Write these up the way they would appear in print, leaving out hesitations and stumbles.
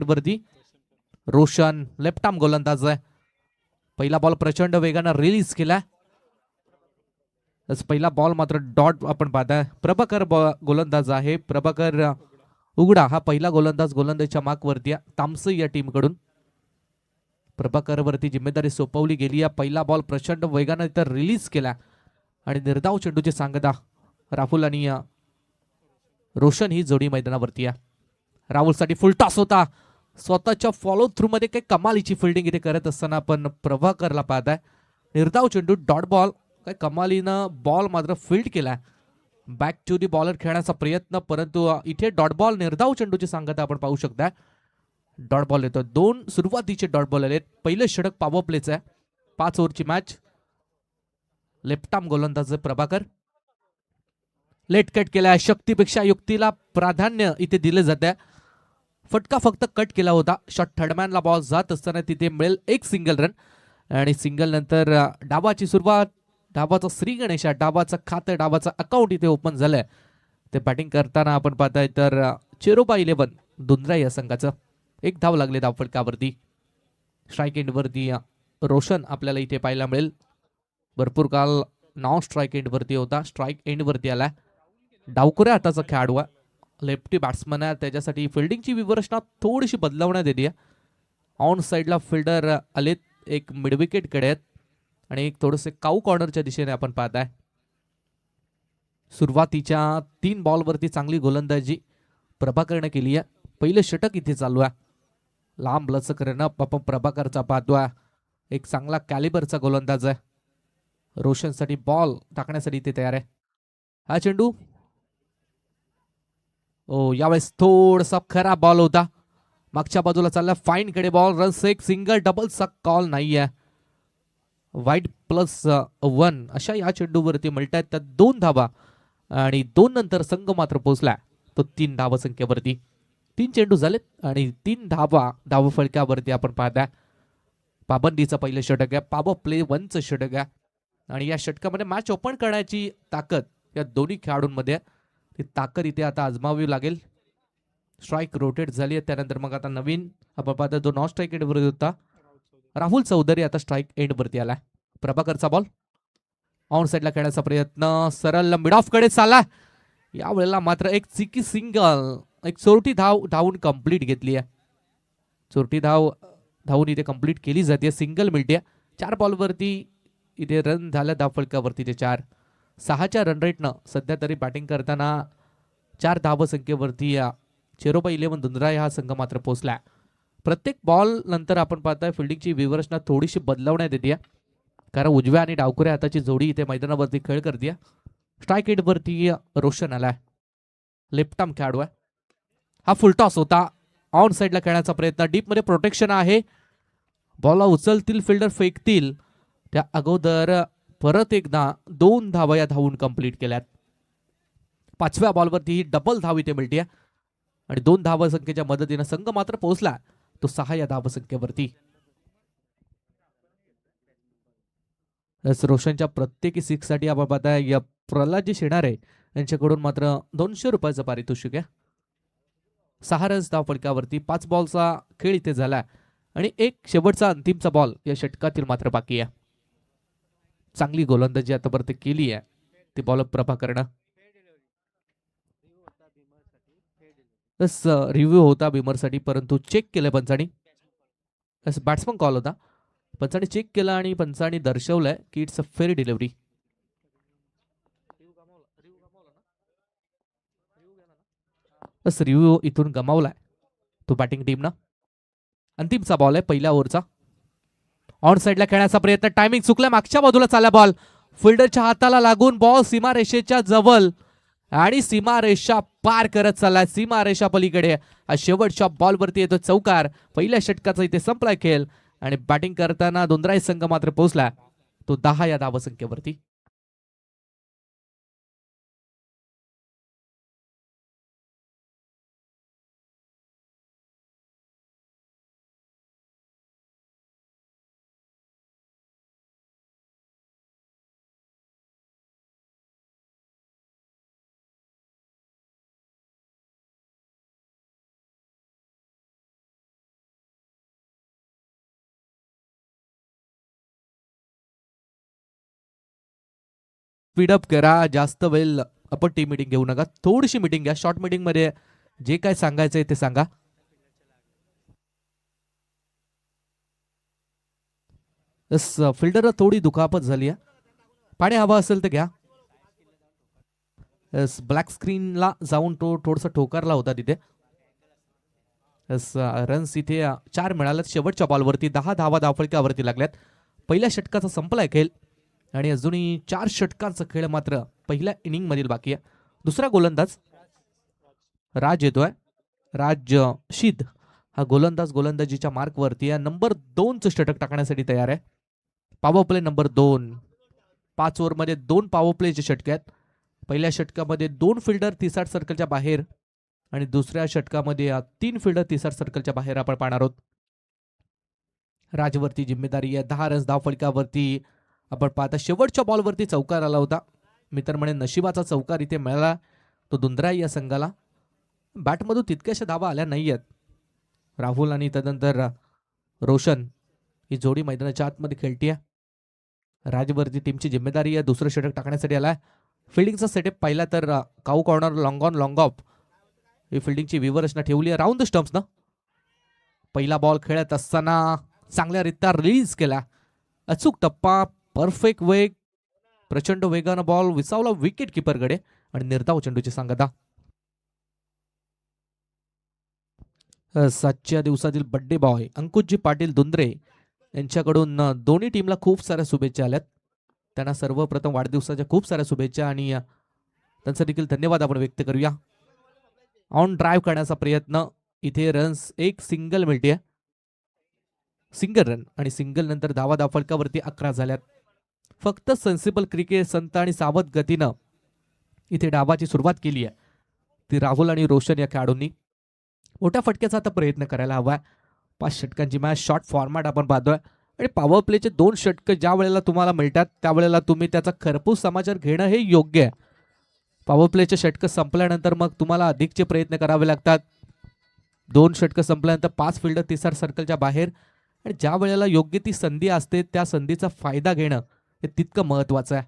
वरती Roshan left arm गोलंदाज आहे. पहिला बॉल प्रचंड वेगानं रिलीज केला. पहिला बॉल मात्र डॉट आपण पाहताय. प्रभाकर गोलंदाज आहे. प्रभाकर उघडा हा पहिला गोलंदाज गोलंदाजच्या मार्क वरती तामसई या टीम कडून. प्रभाकर वरती जिम्मेदारी सोपवली गेली. पहिला बॉल प्रचंड वेगानं इथं रिलीज केला आणि निर्धाव चेंडूची सांगता राहुल आणि रोशन ही जोडी मैदानावरती आहे. राहुलसाठी फुल टॉस होता. स्वतःच्या फॉलो थ्रू मध्ये काही कमालीची फिल्डिंग इथे करत असताना आपण प्रभाकरला पाहताय. निर्धाव चेंडू डॉट बॉल. काय कमालीनं बॉल मात्र फील्ड केला. बॅक टू दी बॉलर खेळण्याचा प्रयत्न, परंतु इथे डॉट बॉल निर्धाव चेंडूची सांगता आपण पाहू शकता. डॉट बॉल येतो. 2 सुरुवातीचे डॉट बॉल आले. पहिलं षटक पॉवर प्लेचं आहे. 5 ओव्हरची मॅच. लेफ्ट आर्म गोलंदाज प्रभाकर. लेट कट केला. शक्तीपेक्षा युक्तीला प्राधान्य इथे दिले जाते. फटका फक्त कट केला होता. शॉट थर्डमॅनला बॉल जात असताना तिथे मिळेल एक सिंगल रन आणि सिंगल नंतर डावाची सुरुवात. डावाचा श्री गणेश, डावाचं खातं, डावाचं अकाउंट इथे ओपन झालंय. ते बॅटिंग करताना आपण पाहताय तर चेरोबा 11 दुंद्रा या संघाचं. 1 धाव लागले धाव फटकावरती. स्ट्राईक एंडवरती रोशन आपल्याला इथे पाहायला मिळेल. भरपूर काल नॉन स्ट्राईक एंडवरती होता, स्ट्राईक एंडवरती आला. डावकुऱ्या हाताचा खेळाडू आहे. लेफ्टी बॅट्समन आहे, त्याच्यासाठी फिल्डिंगची व्यवस्था थोडीशी बदलावण्यात येते. ऑन साईडला फिल्डर आलेत. एक मिडविकेट कडे आहेत आणि एक थोडेसे काऊ कॉर्नरच्या दिशेने आपण पाहताय. सुरुवातीच्या 3 बॉलवरती चांगली गोलंदाजी प्रभाकरने केली आहे. पहिलं षटक इथे चालू आहे. लांब लचक रनअप आपण प्रभाकरचा पाहतोय. एक चांगला कॅलिबरचा गोलंदाज आहे. रोशनसाठी बॉल टाकण्यासाठी इथे तयार आहे. हा चेंडू यावेळेस थोडासा खराब बॉल होता. मागच्या बाजूला चालला फाईन कडे बॉल. रन्स एक सिंगल डबलचा कॉल नाही आहे. वाईट +1 अशा या चेंडूवरती मिळतात त्या 2 धावा आणि 2 नंतर संघ मात्र पोहोचला तो 3 धावा संख्येवरती. 3 चेंडू झालेत आणि 3 धावा धाव फलकावरती आपण पाहताय. पाबंदीचं पहिलं षटक आहे. पॉवर प्ले 1चं षटक आहे आणि या षटकामध्ये मॅच ओपन करण्याची ताकद या दोन्ही खेळाडूंमध्ये. ती ताकद इथे आता आजमावी लागेल. स्ट्राईक रोटेट झाली आहे. त्यानंतर मग आता नवीन आपण पाहता जो नॉन स्ट्राईक एंडवर होता राहुल चौधरी आता स्ट्राईक एंडवरती आला. प्रभाकरचा बॉल ऑन साईडला खेळण्याचा प्रयत्न सरळ मिड ऑफ कडे चालला. यावेळेला मात्र एक चिकी सिंगल, एक चोरटी धावून कंप्लीट घेतली आहे. चोरटी धावून इथे कंप्लीट केली जाते. सिंगल मिळते. 4 बॉलवरती इथे रन झाल्या धाव फलकावरती ते 4. 6च्या रन रेटनं सध्या तरी बॅटिंग करताना 4 धाव संख्येवरती चेरोबा 11 दुंद्रा हा संघ मात्र पोहोचला. प्रत्येक बॉल नंतर आपण पाहताय फिल्डिंगची व्यवस्था थोडीशी बदलावण्यात येते, कारण उजव्या आणि डावकुऱ्या हाताची जोडी इथे मैदानावरती खेळ करते. स्ट्राईक एंडवरती रोशन आलाय. लेफ्ट आर्म खेळाडू आहे. हा फुलटॉस होता. ऑन साईडला खेळण्याचा प्रयत्न. डीपमध्ये प्रोटेक्शन आहे. बॉलला उचलतील फिल्डर फेकतील त्या अगोदर परत एकदा 2 धावा या धावून कंप्लीट केल्यात. 5व्या बॉलवरती ही डबल धाव इथे मिळते आणि 2 धाव संख्येच्या मदतीने संघ मात्र पोहोचला तो 6 या धाव संख्येवरती. रोशनच्या प्रत्येकी 6 साठी आपण पाहताय प्रल्हादजी शेणारे यांच्याकडून मात्र 200 रुपयाचं पारितोषिक आहे. 6 रन्स धाव फलकावरती. 5 बॉलचा खेळ इथे झाला आणि एक शेवटचा अंतिमचा बॉल या षटकातील मात्र बाकी आहे. चांगली गोलंदाजी आतापर्यंत केली आहे ती बॉलर प्रभाकरनं. रिव्ह्यू होता बिमरसाठी, परंतु चेक केलं पंचानी. बॅट्समन कॉल होता. पंचाने चेक केला आणि पंचाने दर्शवलंय की it's a fair delivery. Review इथून गमावलाय तो बॅटिंग टीमनं. अंतिमचा बॉल आहे पहिल्या ओव्हरचा. ऑन साईडला खेळण्याचा प्रयत्न. टायमिंग चुकला. मागच्या बाजूला चालला बॉल. फिल्डरच्या हाताला लागून बॉल सीमारेषेच्या जवळ आणि सीमारेषा पार करत चाललाय. सीमारेषा पलीकडे शेवटच्या बॉलवरती येतो चौकार. पहिल्या षटकाचा इथे संपलाय खेळ आणि बॅटिंग करताना दुंद्राई संघ मात्र पोहोचला तो 10 या धावसंख्येवरती. स्पीडअप करा. जास्त वेळ आपण टीम मीटिंग घेऊ नका. थोडीशी मीटिंग घ्या. शॉर्ट मीटिंग मध्ये जे काय सांगायचंय ते सांगा. फिल्डरला थोडी दुखापत झाली आहे. पाणी हवं असेल तर घ्या. ब्लॅक स्क्रीनला जाऊन तो थोडासा ठोकरला होता तिथे. रन्स इथे 4 मिळाल्यात शेवटच्या बॉलवरती. 10 धावा धावफलकावरती लागल्यात. पहिल्या षटकाचा संपलाय खेळ आणि अजूनही 4 षटकांचा खेळ मात्र पहिल्या इनिंग मधील बाकी आहे. दुसरा गोलंदाज राज येतोय. राज शीद हा गोलंदाज गोलंदाजीच्या मार्कवरती आहे. नंबर 2चं षटक टाकण्यासाठी तयार आहे. Power play number 2. 5 ओव्हरमध्ये 2 पॉवर प्लेचे षटक आहेत. पहिल्या षटकामध्ये 2 फिल्डर 30 सर्कलच्या बाहेर आणि दुसऱ्या षटकामध्ये 3 फिल्डर 30 सर्कलच्या बाहेर आपण पाहणार आहोत. राजवरती जिम्मेदारी आहे. 10 रन्स धावफलकावरती आपण पाहता शेवटच्या बॉलवरती चौकार आला होता. मी तर म्हणे नशिबाचा चौकार इथे मिळाला तो दुंद्राई या संघाला. बॅटमधून तितक्याशा धावा आल्या नाही आहेत. राहुल आणि तदनंतर रोशन ही जोडी मैदानाच्या आतमध्ये खेळतीये. राजवरती टीमची जिम्मेदारी आहे. दुसरं षटक टाकण्यासाठी आलाय. फिल्डिंगचा सेटअप पाहिला तर cow corner long on long off ही फिल्डिंगची विवरचना ठेवली आहे. राऊंड द स्टम्प्स ना. पहिला बॉल खेळत असताना चांगल्यारीत्या रिलीज केला. अचूक टप्पा, परफेक्ट वेग, प्रचंड वेगानं बॉल विसावला विकेट किपरकडे आणि निर्धाव चेंडूची सांगता. 7च्या दिवसातील बड्डे बॉय अंकुशजी पाटील दुंद्रे यांच्याकडून दोन्ही टीमला खूप साऱ्या शुभेच्छा आल्यात. त्यांना सर्वप्रथम वाढदिवसाच्या खूप साऱ्या शुभेच्छा आणि त्यांचा देखील धन्यवाद आपण व्यक्त करूया. ऑन ड्राईव्ह करण्याचा प्रयत्न. इथे रन्स एक सिंगल मिळते. सिंगल रन आणि सिंगल नंतर धावा धावफलकावरती 11 झाल्यात. फक्त सेन्सिबल क्रिकेट संत आणि सावध गतीनं इथे डावाची सुरुवात केली आहे ती राहुल आणि रोशन या खेळाडूंनी. मोठ्या फटक्याचा आता प्रयत्न करायला हवा. 5 षटकांची मॅच शॉर्ट फॉर्मॅट आपण पाहतोय आणि पॉवर प्लेचे 2 षटक ज्या वेळेला तुम्हाला मिळतात त्यावेळेला तुम्ही त्याचा खरपूस समाचार घेणं हे योग्य आहे. पॉवर प्लेचे षटक संपल्यानंतर मग तुम्हाला अधिकचे प्रयत्न करावे लागतात. 2 षटक संपल्यानंतर 5 फिल्डर 30 सर्कलच्या बाहेर आणि ज्या वेळेला योग्य ती संधी असते त्या संधीचा फायदा घेणं हे तितकं महत्वाचं आहे.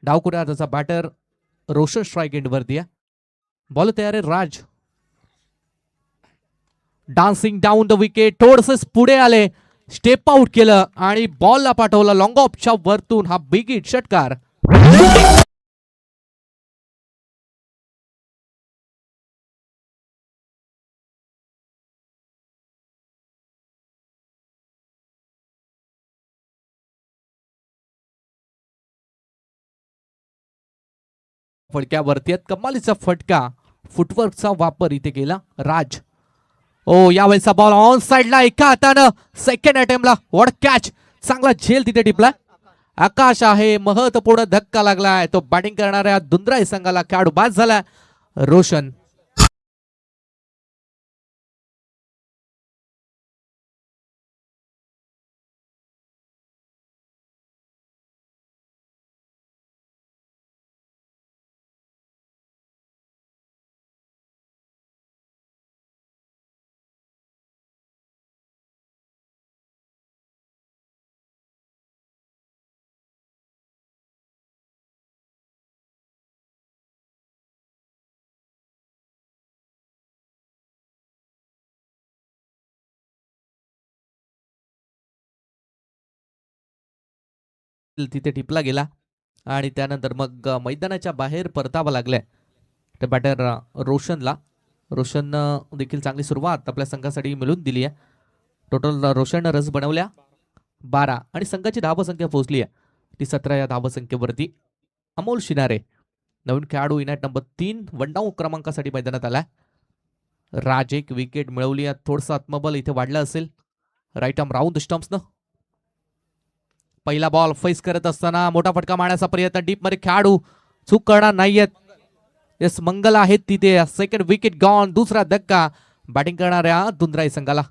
डावकुऱ्याचा बॅटर रोशन स्ट्राईक एंडवरती आहे. बॉल तयार आहे. राज डान्सिंग डाऊन द विकेट. थोडस पुढे आले. स्टेप आउट केलं आणि बॉलला पाठवलं लॉंग ऑफच्या वरतून. हा बिग हिट षटकार. फटक्यावरती कमालीचा फटका. फुटवर्कचा वापर इथे केला राज. ओ यावेळेचा बॉल ऑन साइडला एका हातानं सेकंड अटेम्प्टला. What catch. चांगला झेल तिथे टिपला. आकाश आहे. महत्वपूर्ण धक्का लागलाय. तो बॅटिंग करणाऱ्या दुंद्राई संघाला खेळाडू बाद झाला. रोशन तिथे टिपला गेला आणि त्यानंतर मग मैदानाच्या बाहेर परतावं लागलंय त्या बॅटर रोशनला. रोशन देखील चांगली सुरुवात आपल्या संघासाठी मिळून दिली आहे. टोटल रोशननं रन्स बनवल्या 12 आणि संघाची धावसंख्या पोहोचली आहे ती 17 या धावसंख्येवरती. अमोल शिनारे नवीन खेळाडू इनॅट नंबर 3 वनडाऊन क्रमांकासाठी मैदानात आला. राज एक विकेट मिळवली आहे. थोडंसं आत्मबल इथे वाढलं असेल. Right arm round the stumps. पहिला बॉल फेस करत असताना मोठा फटका मारण्याचा प्रयत्न. डीप मध्ये खेळाडू चूक करणार नाहीयेत. येस मंगल आहेत तिथे. Second wicket gone. दुसरा धक्का बॅटिंग करणाऱ्या दुंद्राई संघाला.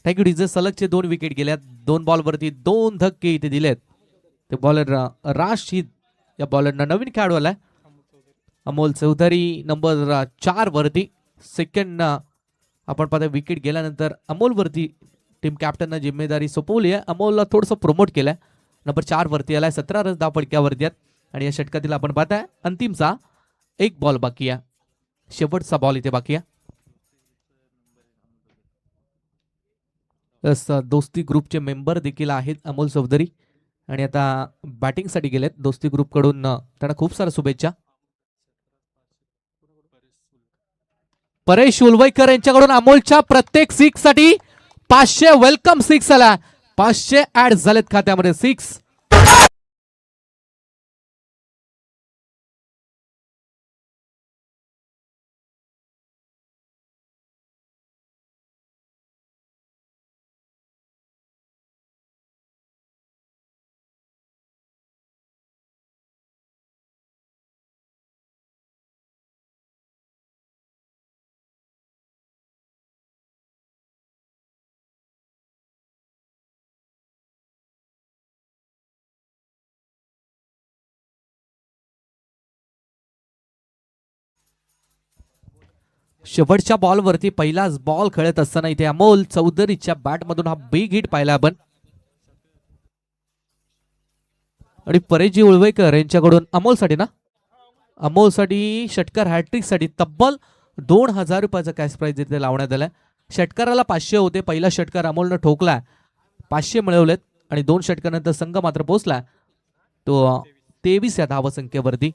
Thank you DJ. सलगचे 2 विकेट गेल्यात. 2 बॉलवरती 2 धक्के इथे दिलेत. ते बॉलर राशीद या बॉलरना नवीन खेळाडू आलाय अमोल चौधरी नंबर 4 वरती. सेकंड आपण पाहता विकेट गेल्यानंतर अमोल वरती टीम कॅप्टननं जिम्मेदारी सोपवली आहे. अमोलला थोडंसं प्रमोट केलंय. नंबर 4 वरती आलाय. 17 रन धावपडक्यावरती आहेत. आणि या षटकातील आपण पाहताय अंतिमचा 1 बॉल बाकी आहे. शेवटचा बॉल इथे बाकी आहे. दोस्ती ग्रुपचे मेंबर देखील आहेत अमोल चौधरी आणि आता बॅटिंगसाठी गेलेत. दोस्ती ग्रुपकडून त्यांना खूप साऱ्या शुभेच्छा. परेश उलवईकर यांच्याकडून अमोलच्या प्रत्येक 6 साठी 500 वेलकम 6 आला. 500 ऍड झालेत खात्यामध्ये 6. शेवटच्या बॉलवरती पहिलाच बॉल खेळत असताना इथे अमोल चौधरीच्या बॅटमधून हा बिग हिट पाहिला आपण. आणि परेशजी उळवेकर यांच्याकडून अमोलसाठी ना अमोलसाठी षटकार हॅट्रिकसाठी तब्बल 2000 रुपयाचा कॅश प्राइज इथे लावण्यात आलाय. षटकाराला 500 होते. पहिला षटकार अमोलनं ठोकलाय. 500 मिळवलेत आणि 2 षटकारानंतर संघ मात्र पोहोचलाय तो 23 या धावसंख्येवरती.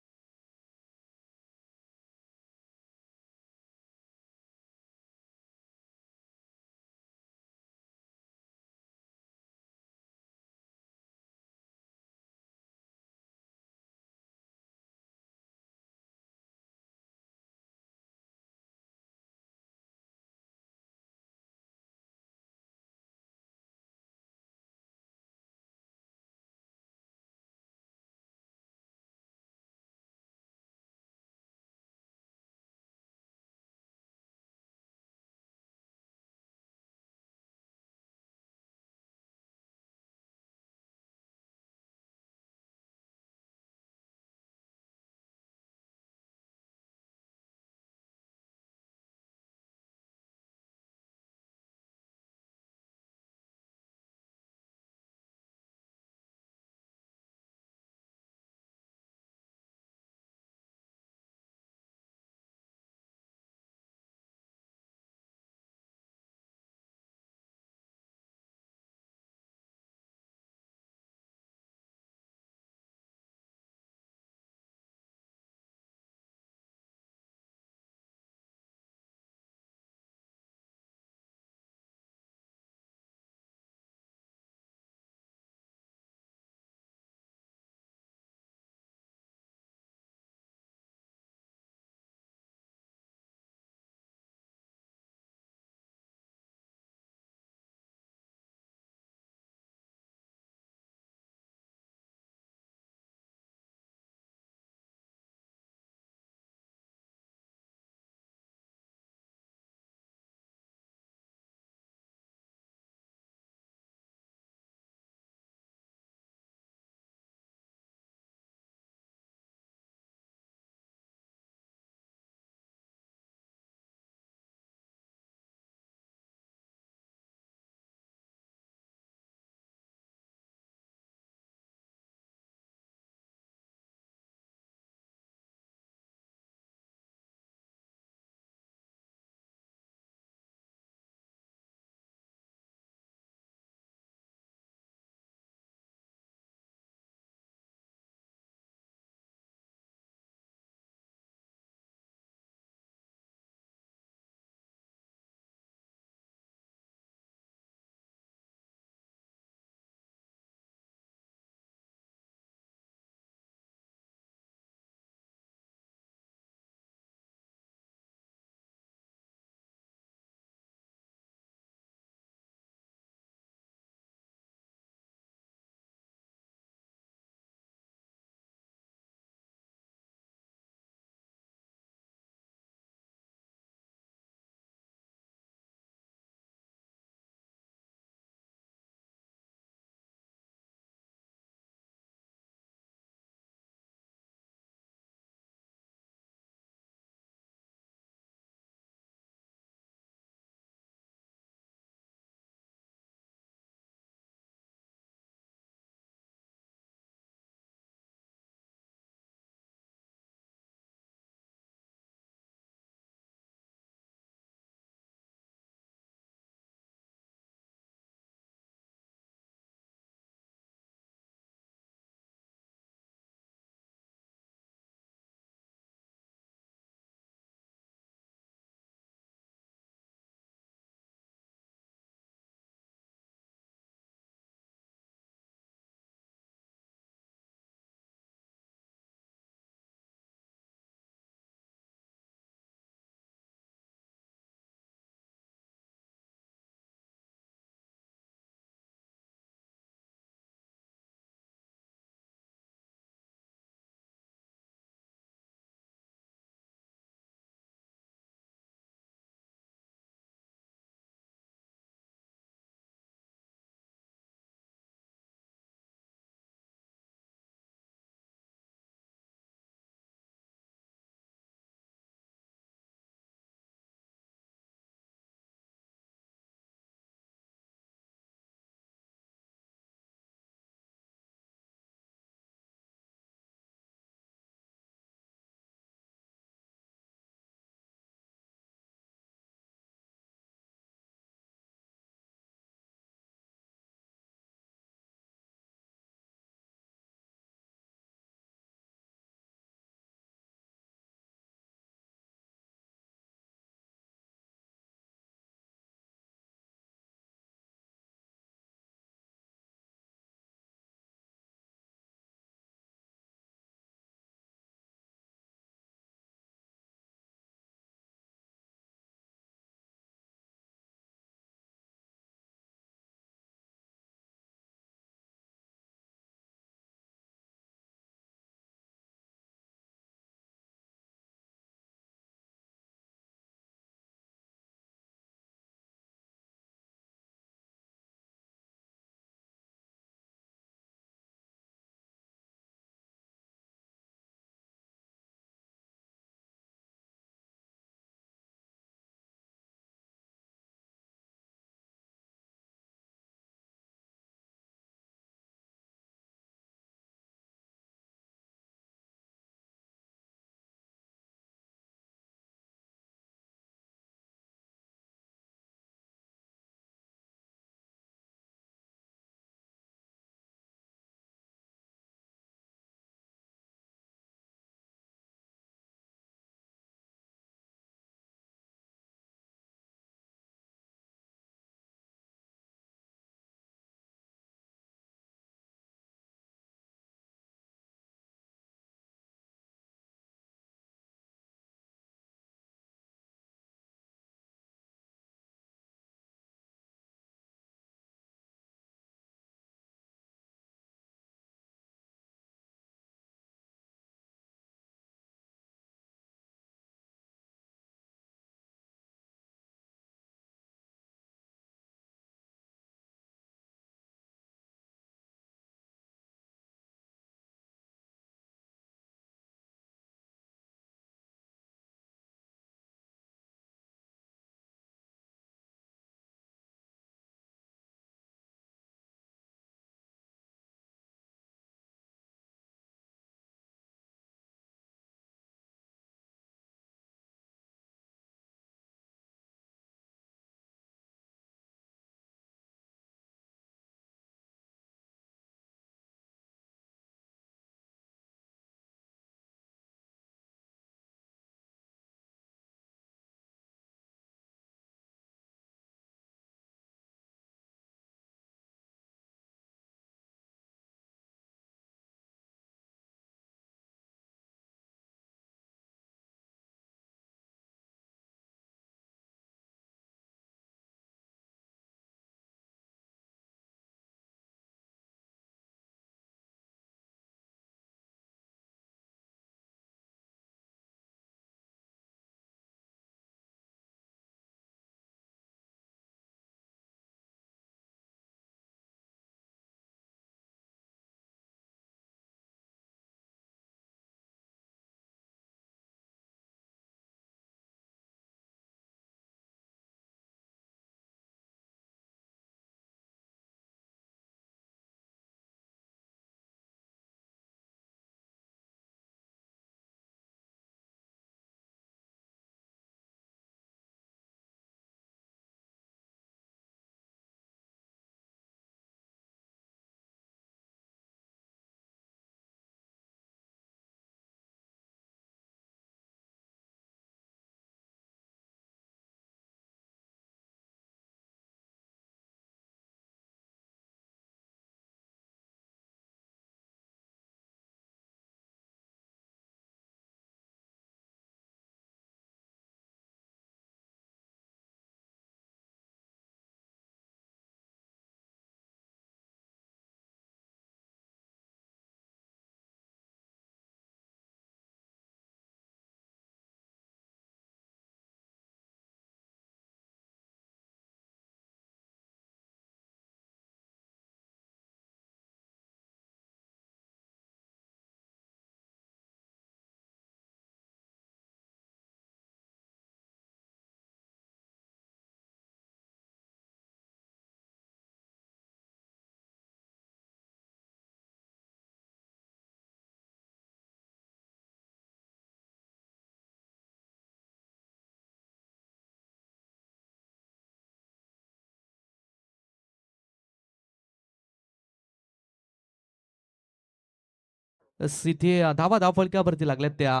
इथे धावा धावफलकावरती लागल्यात त्या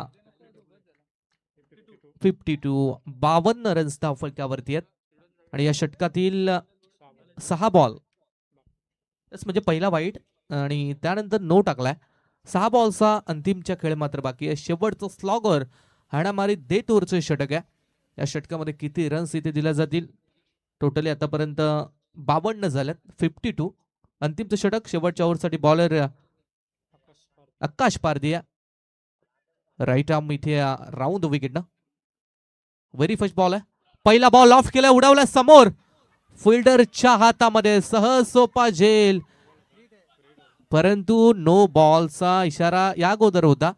52 52 रन्स धावफलकावरती आहेत आणि या षटकातील 6 बॉल म्हणजे पहिला वाईट आणि त्यानंतर नो टाकलाय. 6 बॉलचा अंतिमच्या खेळ मात्र बाकी आहे. शेवटचं स्लॉगर हाणामारी देत ओव्हरचं षटक आहे. या षटकामध्ये किती रन्स इथे दिल्या जातील? टोटली आतापर्यंत 52 झाल्यात. 52 अंतिमचं षटक. शेवटच्या ओव्हरसाठी बॉलर आकाश पारदिया राईट आर्म इथे round wicket. Very first ball आहे. पहिला बॉल ऑफ केला, उडवला समोर, फिल्डरच्या हातामध्ये सहज सोपा झेल, परंतु नो बॉलचा इशारा या अगोदर होता,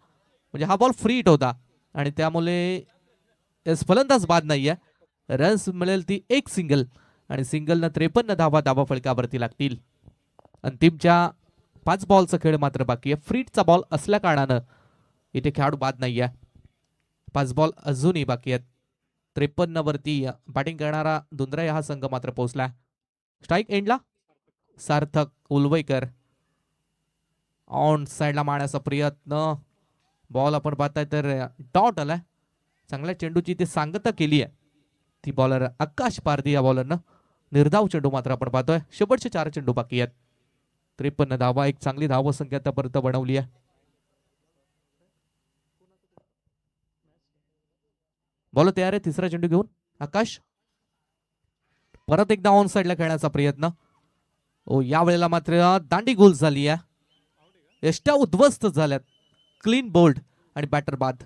म्हणजे हा बॉल फ्री हिट होता आणि त्यामुळे फलंदाज बाद नाहीये. रन्स मिळेल ती एक सिंगल आणि सिंगलनं 53 धावा फलकावरती लागतील. अंतिमच्या 5 बॉलचा खेळ मात्र बाकी आहे. फ्रीटचा बॉल असल्या कारणानं इथे खेळाडू बाद नाहीये. 5 बॉल अजूनही बाकी आहेत. 53 वरती बॅटिंग करणारा दुंद्रा हा संघ मात्र पोहोचला. स्ट्राईक एंडला सार्थक उलवेकर ऑन साइडला मारण्याचा प्रयत्न, बॉल आपण पाहताय तर डॉट आलाय. चांगल्या चेंडूची ते सांगता केली आहे ती बॉलर आकाश पारदी या बॉलरनं. निर्धाव चेंडू मात्र आपण पाहतोय. शेवटचे 4 चेंडू बाकी आहेत. 53 धावा, एक चांगली धाव संख्या आतापर्यंत बनवली आहे. बॉल तयार आहे. तिसरा चेंडू घेऊन आकाश परत एकदा ऑन साइडला खेळण्याचा प्रयत्न. ओ या वेळेला मात्र दांडी गोल झाली आहे. एष्ट्या उद्ध्वस्त झाल्यात. क्लीन बोल्ड आणि बॅटर बाद.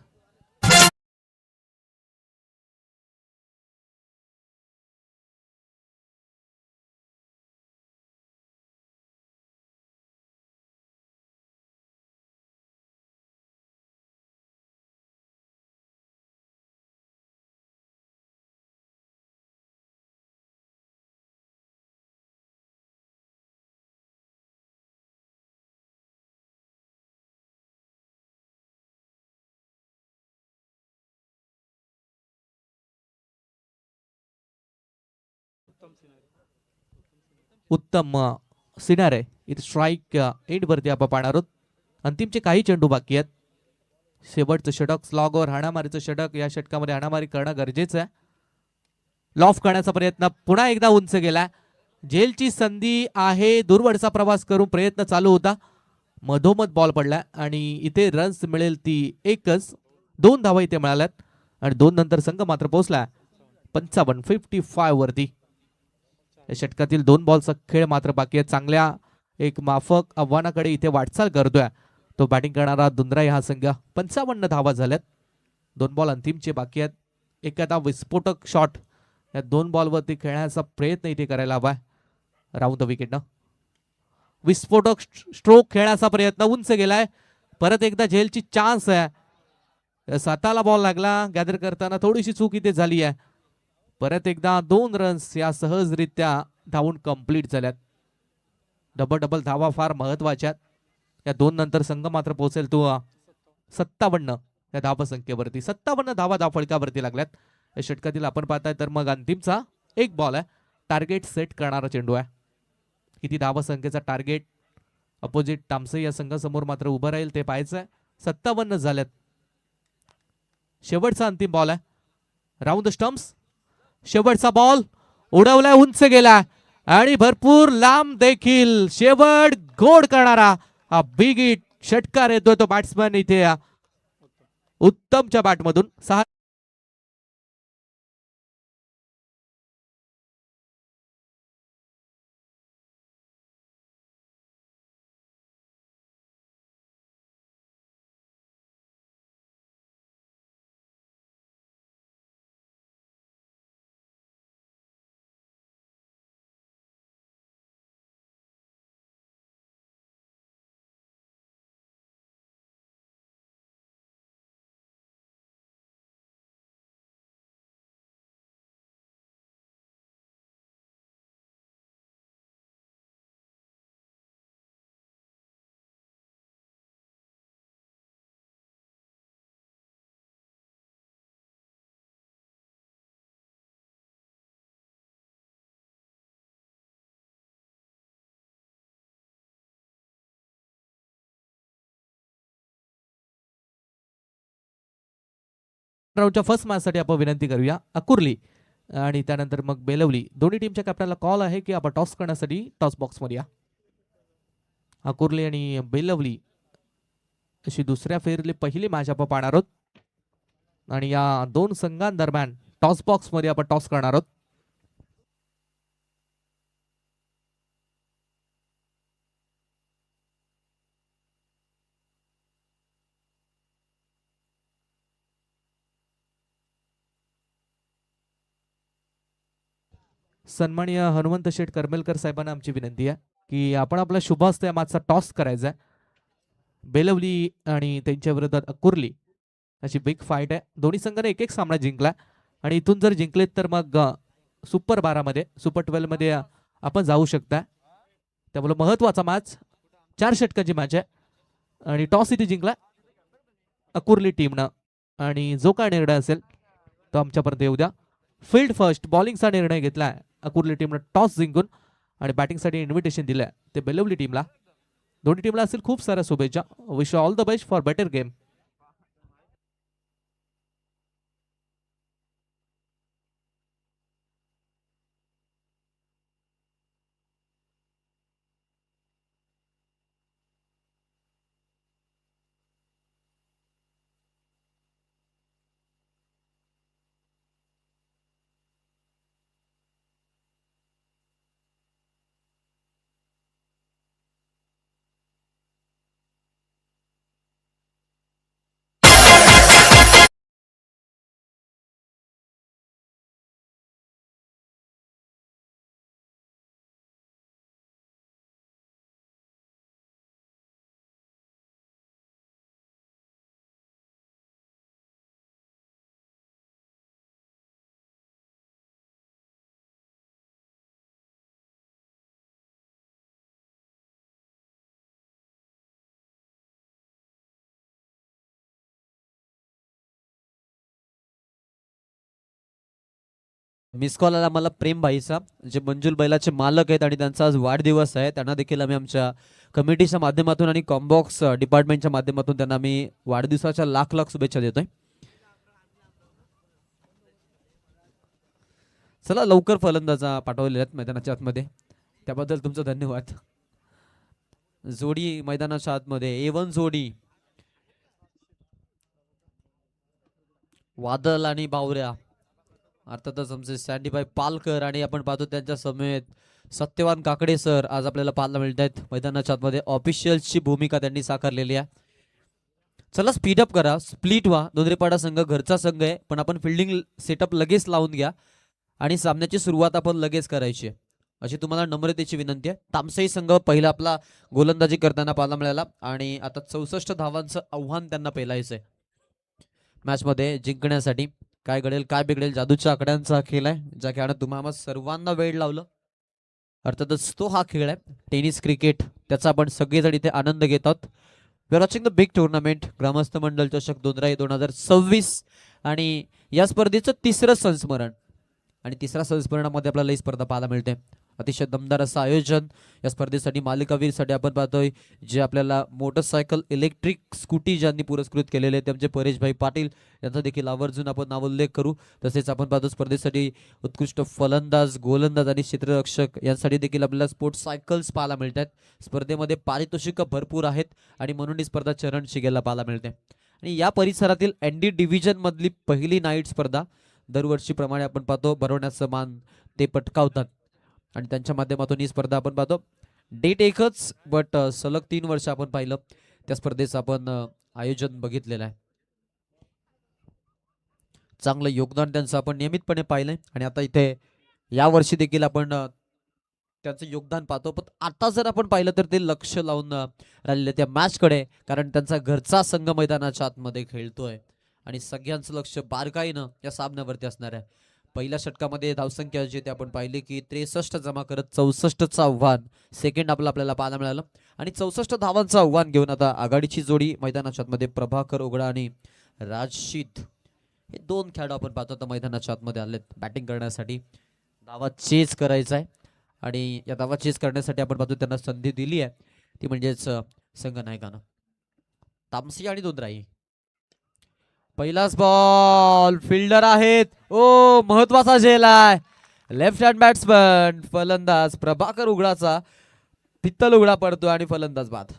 उत्तम सिनारे इथे स्ट्राईक एंड वरती आपण पाहणार आहोत. अंतिमचे काही चेंडू बाकी आहेत. शेवटचं षटक स्लॉगवर हाणामारीचं षटक. या षटकामध्ये हाणामारी करणं गरजेचं आहे. लॉफ करण्याचा प्रयत्न पुन्हा एकदा उंच गेला. झेलची संधी आहे, दूरवरचा प्रवास करून प्रयत्न चालू होता, मधोमध बॉल पडला आणि इथे रन्स मिळेल ती एकच. 2 धावा इथे मिळाल्यात आणि 2 नंतर संघ मात्र पोहोचला 55 वरती. या षटकातील 2 बॉलचा खेळ मात्र बाकी आहे. चांगल्या एक माफक आव्हानाकडे इथे वाटचाल करतोय तो बॅटिंग करणारा दुंद्रा हा संघ. 55 धावा झाल्यात. 2 बॉल अंतिमचे बाकी आहेत. एखादा विस्फोटक शॉट या 2 बॉलवरती खेळण्याचा प्रयत्न इथे करायला हवाय राऊंड द विकेटनं. विस्फोटक स्ट्रोक खेळण्याचा प्रयत्न उंच गेलाय. परत एकदा झेलची चान्स आहे. 7ला बॉल लागला. गॅदर करताना थोडीशी चूक इथे झाली आहे. परत एकदा 2 रन्स या सहजरित्या धावून कंप्लीट झाल्यात. डबल धावा फार महत्वाच्या. या 2 नंतर संघ मात्र पोहोचेल तो 57 या धावा संख्येवरती. 57 धावा धावफलकावरती लागल्यात. या षटकातील आपण पाहताय तर मग अंतिमचा एक बॉल आहे. टार्गेट सेट करणारा चेंडू आहे. किती धावा संख्येचा टार्गेट अपोजिट टामसे या संघासमोर मात्र उभं राहील ते पाहायचंय. 57 झाल्यात. शेवटचा अंतिम बॉल आहे. Round the stumps. शेवटचा बॉल उडवलाय, उंच गेला आणि भरपूर लांब देखील. शेवट गोड करणारा हा बिग हिट षटकार येतोय तो बॅट्समॅन इथे उत्तमच्या बॅटमधून. 6 राऊंडच्या फर्स्ट मॅचसाठी आपण विनंती करूया अकुर्ली आणि त्यानंतर मग बेलवली दोन्ही टीमच्या कॅप्टनला कॉल आहे की आपण टॉस करण्यासाठी टॉस बॉक्समध्ये या. अकुर्ली आणि बेलवली अशी दुसऱ्या फेरीतली पहिली मॅच आपण पाहणार आहोत आणि या दोन संघांदरम्यान टॉस बॉक्समध्ये आपण टॉस करणार आहोत. सन्माननीय हनुमंत शेठ करमेलकर साहेबांना आमची विनंती आहे की आपण आपला शुभास्ते मॅचचा टॉस करायचा आहे. बेलवली आणि त्यांच्या विरोधात अकुर्ली अशी बिग फाईट आहे. दोन्ही संघाने एक एक सामना जिंकला आणि इथून जर जिंकलेत तर मग सुपर 12 मध्ये सुपर 12 मध्ये आपण जाऊ शकता. त्यामुळे महत्वाचा मॅच 4 षटकांची मॅच आहे आणि टॉस इथे जिंकला अकुर्ली टीमनं आणि जो काय निर्णय असेल तो आमच्यापर्यंत येऊ द्या. फील्ड फर्स्ट बॉलिंगचा निर्णय घेतलाय अकुर्ली टीमनं टॉस जिंकून आणि बॅटिंगसाठी इन्व्हिटेशन दिलंय ते बेलवली टीमला. दोन्ही टीमला असेल खूप साऱ्या शुभेच्छा. Wish all the best for better game. Miss call आला मला प्रेम भाईचा, जे मंजुल बैलाचे मालक आहेत आणि त्यांचा आज वाढदिवस आहे. त्यांना देखील आम्ही आमच्या कमिटीच्या माध्यमातून आणि कॉम्बॉक्स डिपार्टमेंटच्या माध्यमातून त्यांना आम्ही वाढदिवसाच्या लाख लाख शुभेच्छा देतोय. चला लवकर फलंदाजा पाठवलेल्या आहेत मैदानाच्या आतमध्ये, त्याबद्दल तुमचं धन्यवाद. जोडी मैदानाच्या आतमध्ये A1 जोडी वादल आणि बावऱ्या, अर्थातच आमचे सॅन्डीभाई पालकर आणि आपण पाहतो त्यांच्या समेत सत्यवान काकडे सर आज आपल्याला पाहायला मिळत आहेत मैदानाच्या आतमध्ये. ऑफिशियलची भूमिका त्यांनी साकारलेली आहे. चला स्पीडअप करा, स्प्लिट व्हा. दोंदरेपाडा संघ घरचा संघ आहे, पण आपण फिल्डिंग सेटअप लगेच लावून घ्या आणि सामन्याची सुरुवात आपण लगेच करायची आहे अशी तुम्हाला नम्रतेची विनंती आहे. तामसई संघ पहिला आपला गोलंदाजी करताना पाहायला मिळाला आणि आता 64 धावांचं आव्हान त्यांना पेलायचंय मॅचमध्ये जिंकण्यासाठी. काय घडेल काय बिघडेल, जादूच्या आकड्यांचा खेळ आहे ज्या खेळानं तुम्हाला सर्वांना वेळ लावलं. अर्थातच तो हा खेळ आहे टेनिस क्रिकेट, त्याचा आपण सगळेजण इथे आनंद घेत आहोत. We are watching the big tournament ग्रामस्थ मंडळ चषक दोनराई 2026 आणि या स्पर्धेचं तिसरं संस्मरण आणि तिसऱ्या संस्मरणामध्ये आपल्याला ही स्पर्धा पाहायला मिळते. अतिशय दमदार असं आयोजन या स्पर्धेसाठी मालिकावीरसाठी आपण पाहतोय, जे आपल्याला मोटरसायकल इलेक्ट्रिक स्कूटी ज्यांनी पुरस्कृत केलेले त्यांचे परेशभाई पाटील यांचा देखील आवर्जून आपण नावोल्लेख करू. तसेच आपण पाहतो स्पर्धेसाठी उत्कृष्ट फलंदाज, गोलंदाज आणि क्षेत्ररक्षक यांसाठी देखील आपल्याला स्पोर्ट्स सायकल्स पाहायला मिळतात. स्पर्धेमध्ये पारितोषिकं भरपूर आहेत आणि म्हणून ही स्पर्धा चरण शिगेला पाहायला मिळते. आणि या परिसरातील एनडी डिव्हिजन मधली पहिली नाईट स्पर्धा दरवर्षीप्रमाणे आपण पाहतो भरवण्याचं मान ते पटकावतात आणि त्यांच्या माध्यमातून ही स्पर्धा आपण पाहतो. डेट एकच बट सलग 3 वर्ष आपण पाहिलं त्या स्पर्धेचं आपण आयोजन बघितलेलं आहे. चांगलं योगदान त्यांचं आपण नियमितपणे पाहिलंय आणि आता इथे या वर्षी देखील आपण त्यांचं योगदान पाहतो. पण आता जर आपण पाहिलं तर ते लक्ष लावून राहिलेले त्या मॅचकडे, कारण त्यांचा घरचा संघ मैदानाच्या आतमध्ये खेळतोय आणि सगळ्यांचं लक्ष बारकाईनं या सामन्यावरती असणार आहे. पहिल्या षटकामध्ये धावसंख्या जी ते आपण पाहिली की 63 जमा करत 64चं आव्हान सेकंड आपल्याला पाहायला मिळालं आणि 64 धावांचं आव्हान घेऊन आता आघाडीची जोडी मैदानाच्या आतमध्ये प्रभाकर ओगडा आणि राजशीत हे 2 खेळाडू आपण पाहतो तर मैदानाच्या आतमध्ये आलेत बॅटिंग करण्यासाठी. धावा चेज करायचा आहे आणि या धावा चेज करण्यासाठी आपण पाहतो त्यांना संधी दिली आहे, ती म्हणजेच संघनायकानं तामसी आणि दोंदराई. पहिलाच बॉल, फिल्डर आहेत, ओ महत्वाचा झेल आहे. लेफ्ट हँड बॅट्समन फलंदाज प्रभाकर उघडाचा पित्तल उघडा पडतो आणि फलंदाज बाद.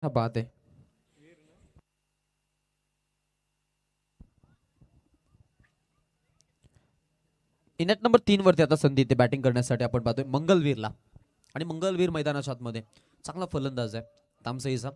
क्या बात आहे. इनेट नंबर 3 वरती आता संधी ते बॅटिंग करण्यासाठी आपण पाहतोय मंगलवीरला. आणि मंगलवीर मैदानाच्या आतमध्ये चांगला फलंदाज आहे तामसईचा.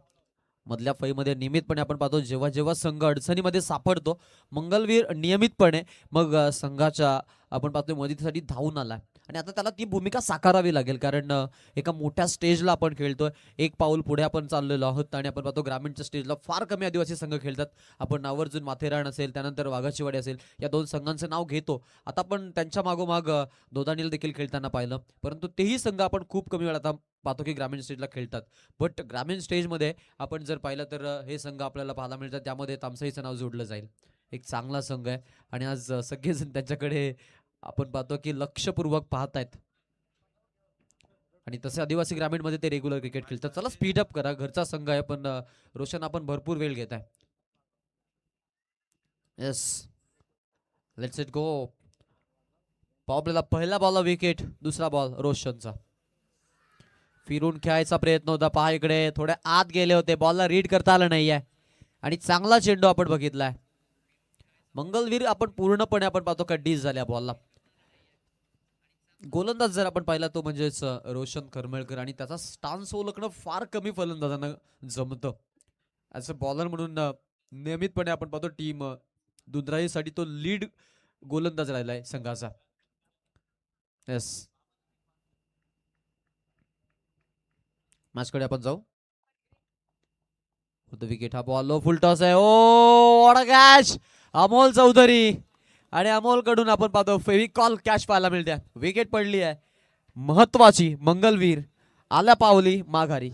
मधल्या फळीमध्ये नियमितपणे आपण पाहतो जेव्हा जेव्हा संघ अडचणीमध्ये सापडतो मंगलवीर नियमितपणे मग संघाच्या आपण पाहतोय मदतीसाठी धावून आलाय. आणि आता त्याला ती भूमिका साकारावी लागेल कारण एका मोठ्या स्टेजला आपण खेळतोय. एक पाऊल पुढे आपण चाललेलो आहोत आणि आपण पाहतो ग्रामीणच्या स्टेजला फार कमी आदिवासी संघ खेळतात. आपण नावर्जून माथेरान असेल, त्यानंतर वाघाचीवाडी असेल, या दोन संघांचं नाव घेतो. आता आपण त्यांच्या मागोमाग दोदानीला देखील खेळताना पाहिलं, परंतु तेही संघ आपण खूप कमी वेळा आता पाहतो की ग्रामीण स्टेजला खेळतात. बट ग्रामीण स्टेजमध्ये आपण जर पाहिलं तर हे संघ आपल्याला पाहायला मिळतात. त्यामध्ये तामसाईचं नाव जोडलं जाईल. एक चांगला संघ आहे आणि आज सगळेजण त्यांच्याकडे आपण पाहतो की लक्षपूर्वक पाहतायत. आणि तसे आदिवासी ग्रामीण मध्ये ते रेग्युलर क्रिकेट खेळतात. चला स्पीड अप करा, घरचा संघ आहे. पण रोशन आपण भरपूर वेळ घेत आहे. Yes, let's it go. आपल्याला पहिला बॉलला विकेट, दुसरा बॉल रोशनचा. फिरून खेळायचा प्रयत्न होता. पहा इकडे थोडे आत गेले होते, बॉलला रीड करता आलं नाहीये आणि चांगला चेंडू आपण बघितलाय. मंगलवीर आपण पूर्णपणे आपण पाहतो का डीस झाल्या बॉलला. गोलंदाज जर आपण पाहिला तो म्हणजेच रोशन करमळकर आणि त्याचा स्टान्स ओळखणं फार कमी फलंदाजांना जमतं. ॲज अ बॉलर म्हणून नियमितपणे आपण पाहतो टीम दुधराईसाठी तो लीड गोलंदाज राहिलाय संघाचा. येस, मॅचकडे आपण जाऊ. विकेट हा बॉल लो फुल टॉस आहे. Oh what a catch, Amol Chaudhari. आणि अमोल कडून आपण पाहतो फेविकॉल कॅच पाहायला मिळते. विकेट पडली आहे महत्वाची. मंगलवीर आल्या पावली माघारी.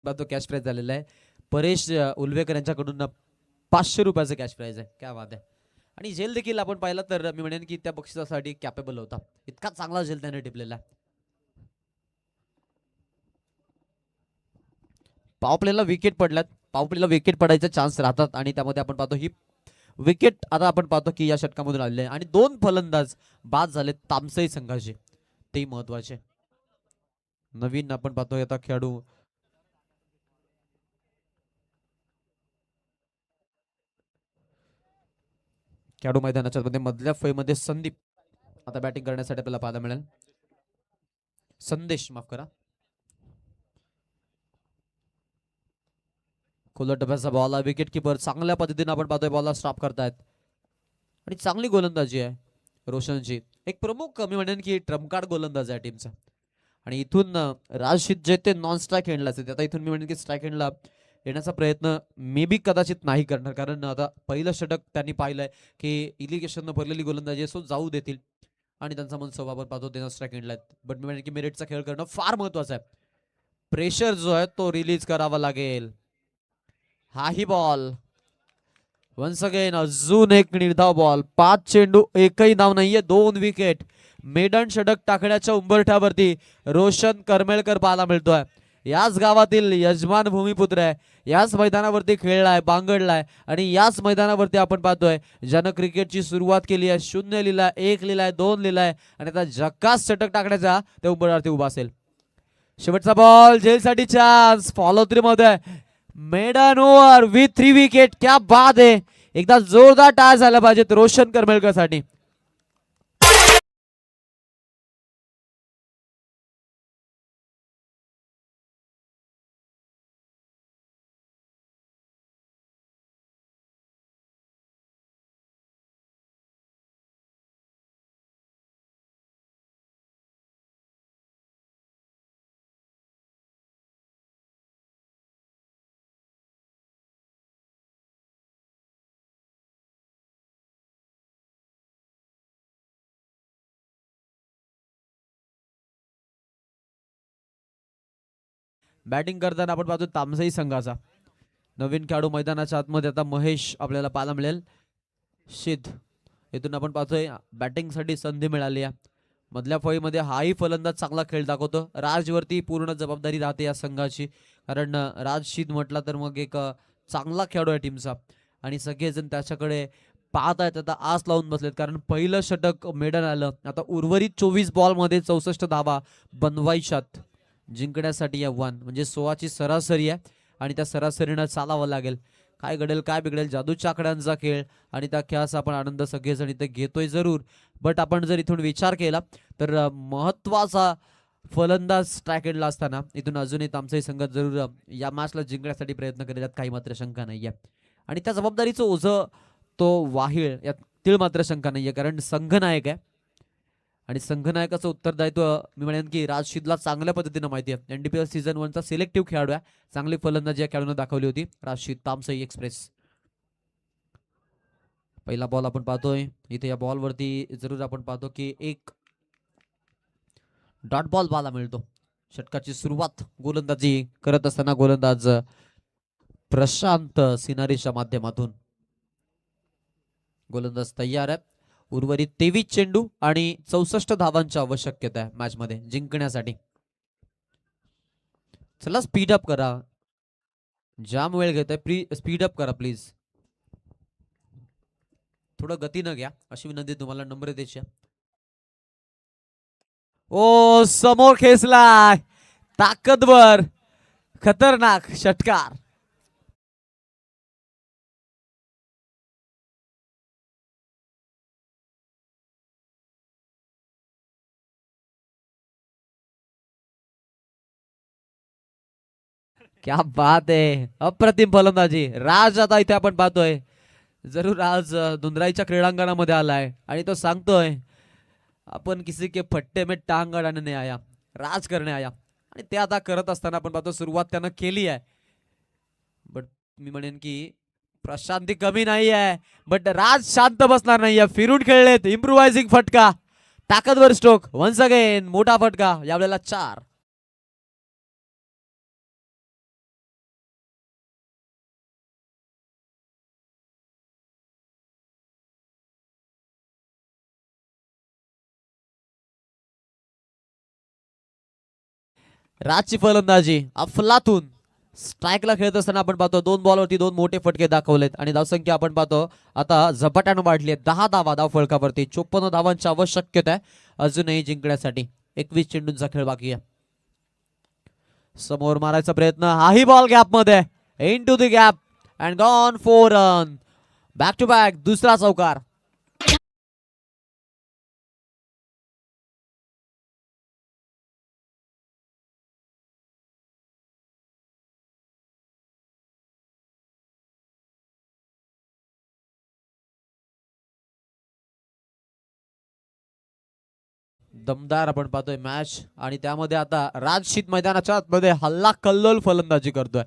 तो कॅश प्राइज झालेला आहे. परेश उल्वेकर यांच्याकडून 500 रुपयाचं कॅश प्राइज आहे. क्या बात आहे. आणि झेल देखील आपण पाहिलं तर मी म्हणेन की त्या बक्षिसासाठी कॅपेबल होता. इतका चांगला झेल त्याने टिपलेला. पॉवर प्लेला विकेट पडल्यात. पॉवर प्लेला विकेट पडायचे चान्स राहतात आणि त्यामध्ये आपण पाहतो ही विकेट आता आपण पाहतो की या षटकामधून आलेले आहे. आणि 2 फलंदाज बाद झाले तामसई संघाचे, ते महत्वाचे. नवीन आपण पाहतोय आता खेळाडू मैदानाच्या मध्ये मधल्या फळीमध्ये संदीप आता बॅटिंग करण्यासाठी आपल्याला पाहायला मिळेल. संदेश, माफ करा. खुल्या टप्प्याचा बॉल, विकेट किपर चांगल्या पद्धतीने आपण पाहतोय बॉलला स्टॉप करतायत. आणि चांगली गोलंदाजी आहे रोशनची. एक प्रमुख मी म्हणेन की ट्रम्प कार्ड गोलंदाज आहे टीमचा. आणि इथून राजशीत जे ते नॉन स्ट्राईक हँडला असते, आता इथून मी म्हणेन की स्ट्राईक हँडला येण्याचा प्रयत्न मे बी कदाचित नाही करणार. कारण आता पहिलं षटक त्यांनी पाहिलंय की इलिगेशन भरलेली गोलंदाजी सो जाऊ देतील आणि त्यांचा मनसोब आपण पाहतो त्यांना स्ट्राईक हँडला. बट मी म्हणेन की मेरिटचा खेळ करणं फार महत्वाचं आहे. प्रेशर जो आहे तो रिलीज करावा लागेल. हाही बॉल वन्स अगेन अजून एक निर्धाव बॉल. 5 चेंडू एकही धाव नाहीये, 2 विकेट. मेडन षटक टाकण्याच्या उंबरठ्यावरती रोशन करमेळकर पाहायला मिळतोय. याच गावातील यजमान भूमिपुत्र आहे. याच मैदानावरती खेळलाय, बांगडलाय आणि याच मैदानावरती आपण पाहतोय ज्यानं क्रिकेटची सुरुवात केली आहे. 0 लिहिलाय, 1 लिहिलाय, 2 लिहिलाय आणि आता जक्कास षटक टाकण्याचा त्या उंबरठ्यावरती उभा असेल. शेवटचा बॉल, जेलसाठी चान्स. फॉलो थ्रू मध्ये मेडन ओव्हर विथ 3 विकेट. क्या बात आहे. एकदा जोरदार टाळ झाला पाहिजे रोशन करमेळकर साठी. बॅटिंग करताना आपण पाहतो तामसई संघाचा नवीन खेळाडू मैदानाच्या आतमध्ये आता महेश आपल्याला पाहायला मिळेल. शिद इथून आपण पाहतोय बॅटिंगसाठी संधी मिळाली आहे. मधल्या फळीमध्ये हाही फलंदाज चांगला खेळ दाखवतो. राजवरती पूर्ण जबाबदारी राहते या संघाची, कारण राज शीद म्हटला तर मग एक चांगला खेळाडू आहे टीमचा आणि सगळेजण त्याच्याकडे पाहत आहेत. आता आस लावून बसलेत, कारण पहिलं षटक मेडन आलं. आता उर्वरित 24 बॉलमध्ये 64 धावा बनवायच्यात जिंकण्यासाठी या वन, म्हणजे 16ची सरासरी आहे आणि त्या सरासरीनं चालावं लागेल. काय घडेल काय बिघडेल, जादूच्या आकड्यांचा खेळ आणि त्या खेळाचा आपण आनंद सगळेजण इथे घेतोय जरूर. बट आपण जर इथून विचार केला तर महत्वाचा फलंदाज स्ट्रायकेडला असताना इथून अजूनही तामसई संघ जरूर या मॅचला जिंकण्यासाठी प्रयत्न करेल, यात काही मात्र शंका नाहीये. आणि त्या जबाबदारीचं ओझं तो वाहीळ, यात तीळ मात्र शंका नाहीये, कारण संघनायक आहे आणि संघनायकाचं उत्तरदायित्व मी म्हणेन की राजशीदला चांगल्या पद्धतीनं माहिती आहे. एनडीपीएल सीझन 1चा सिलेक्टिव्ह खेळाडू आहे. चांगली फलंदाजी या खेळाडूने दाखवली होती. राजशीद तामसई एक्सप्रेस. पहिला बॉल आपण पाहतोय इथे. या बॉलवरती जरूर आपण पाहतो की एक डॉट बॉल पाहायला मिळतो. षटकाची सुरुवात गोलंदाजी करत असताना गोलंदाज प्रशांत सिनारीच्या माध्यमातून गोलंदाज तयार आहे. उर्वरित 23 चेंडू आणि 64 धावांची आवश्यकता आहे मॅच मध्ये जिंकण्यासाठी. चला स्पीड अप करा, जाम वेळ घेत आहे, स्पीड अप करा प्लीज. थोडं गतीनं घ्या अशी विनंती तुम्हाला नम्रतेची. ओ समोर खेचलाय, ताकदवर खतरनाक षटकार. क्या बात आहे, अप्रतिम फलंदाजी. राज आता इथे आपण पाहतोय जरूर आज धुंदराईच्या क्रीडांगणामध्ये आलाय आणि तो सांगतोय आपण किसी के फट्टे में टांग अडाने नहीं आया, राज करने आया. आणि ते आता करत असताना आपण पाहतो सुरुवात त्यानं केली आहे. बट मी म्हणेन की प्रशांती कमी नाही आहे, बट राज शांत बसणार नाहीये. फिरून खेळलेत, इम्प्रुव्हायझिंग फटका, ताकदवर स्ट्रोक, वन्स अगेन मोठा फटका, यावेळेला 4. राजची फलंदाजी अफलातून. स्ट्राईकला खेळत असताना आपण पाहतो 2 बॉलवरती 2 मोठे फटके दाखवलेत आणि धावसंख्या आपण पाहतो आता झपाट्यानं वाढली आहे. 10 धावा धाव फलकावरती. 54 धावांची आवश्यकता आहे अजूनही जिंकण्यासाठी. 21 चेंडूंचा खेळ बाकी आहे. समोर मारायचा प्रयत्न, हाही बॉल गॅप मध्ये, into the gap and gone 4 run. Back to back दुसरा चौकार. दमदार आपण पाहतोय मॅच आणि त्यामध्ये आता राजशीत मैदानाच्या आतमध्ये हल्ला कल्लोल फलंदाजी करतोय.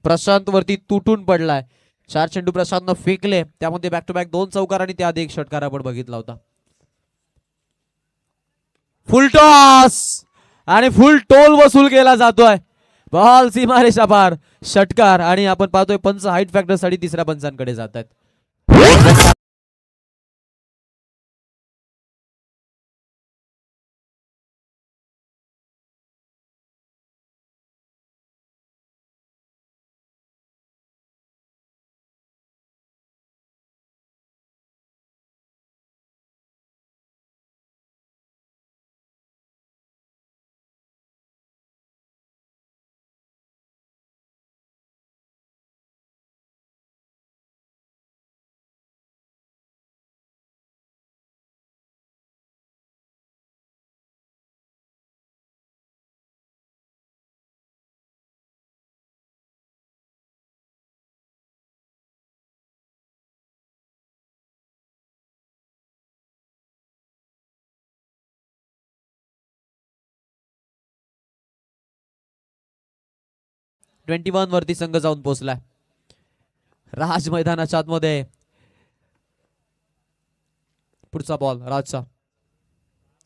प्रशांत वरती तुटून पडलाय. 4 चेंडू प्रशांतनं फेकले, त्यामध्ये बॅक टू बॅक 2 चौकार आणि त्याआधी एक षटकार आपण बघितला होता. फुल टॉस आणि फुल टोल वसूल केला जातोय. बॉल सीमारेषा पार, षटकार. आणि आपण पाहतोय पंच हाईट फॅक्टर साठी तिसऱ्या पंचांकडे जात आहेत. ट्वेंटी वन वरती संघ जाऊन पोहोचलाय. राज मैदानाच्या आतमध्ये. पुढचा बॉल राजचा.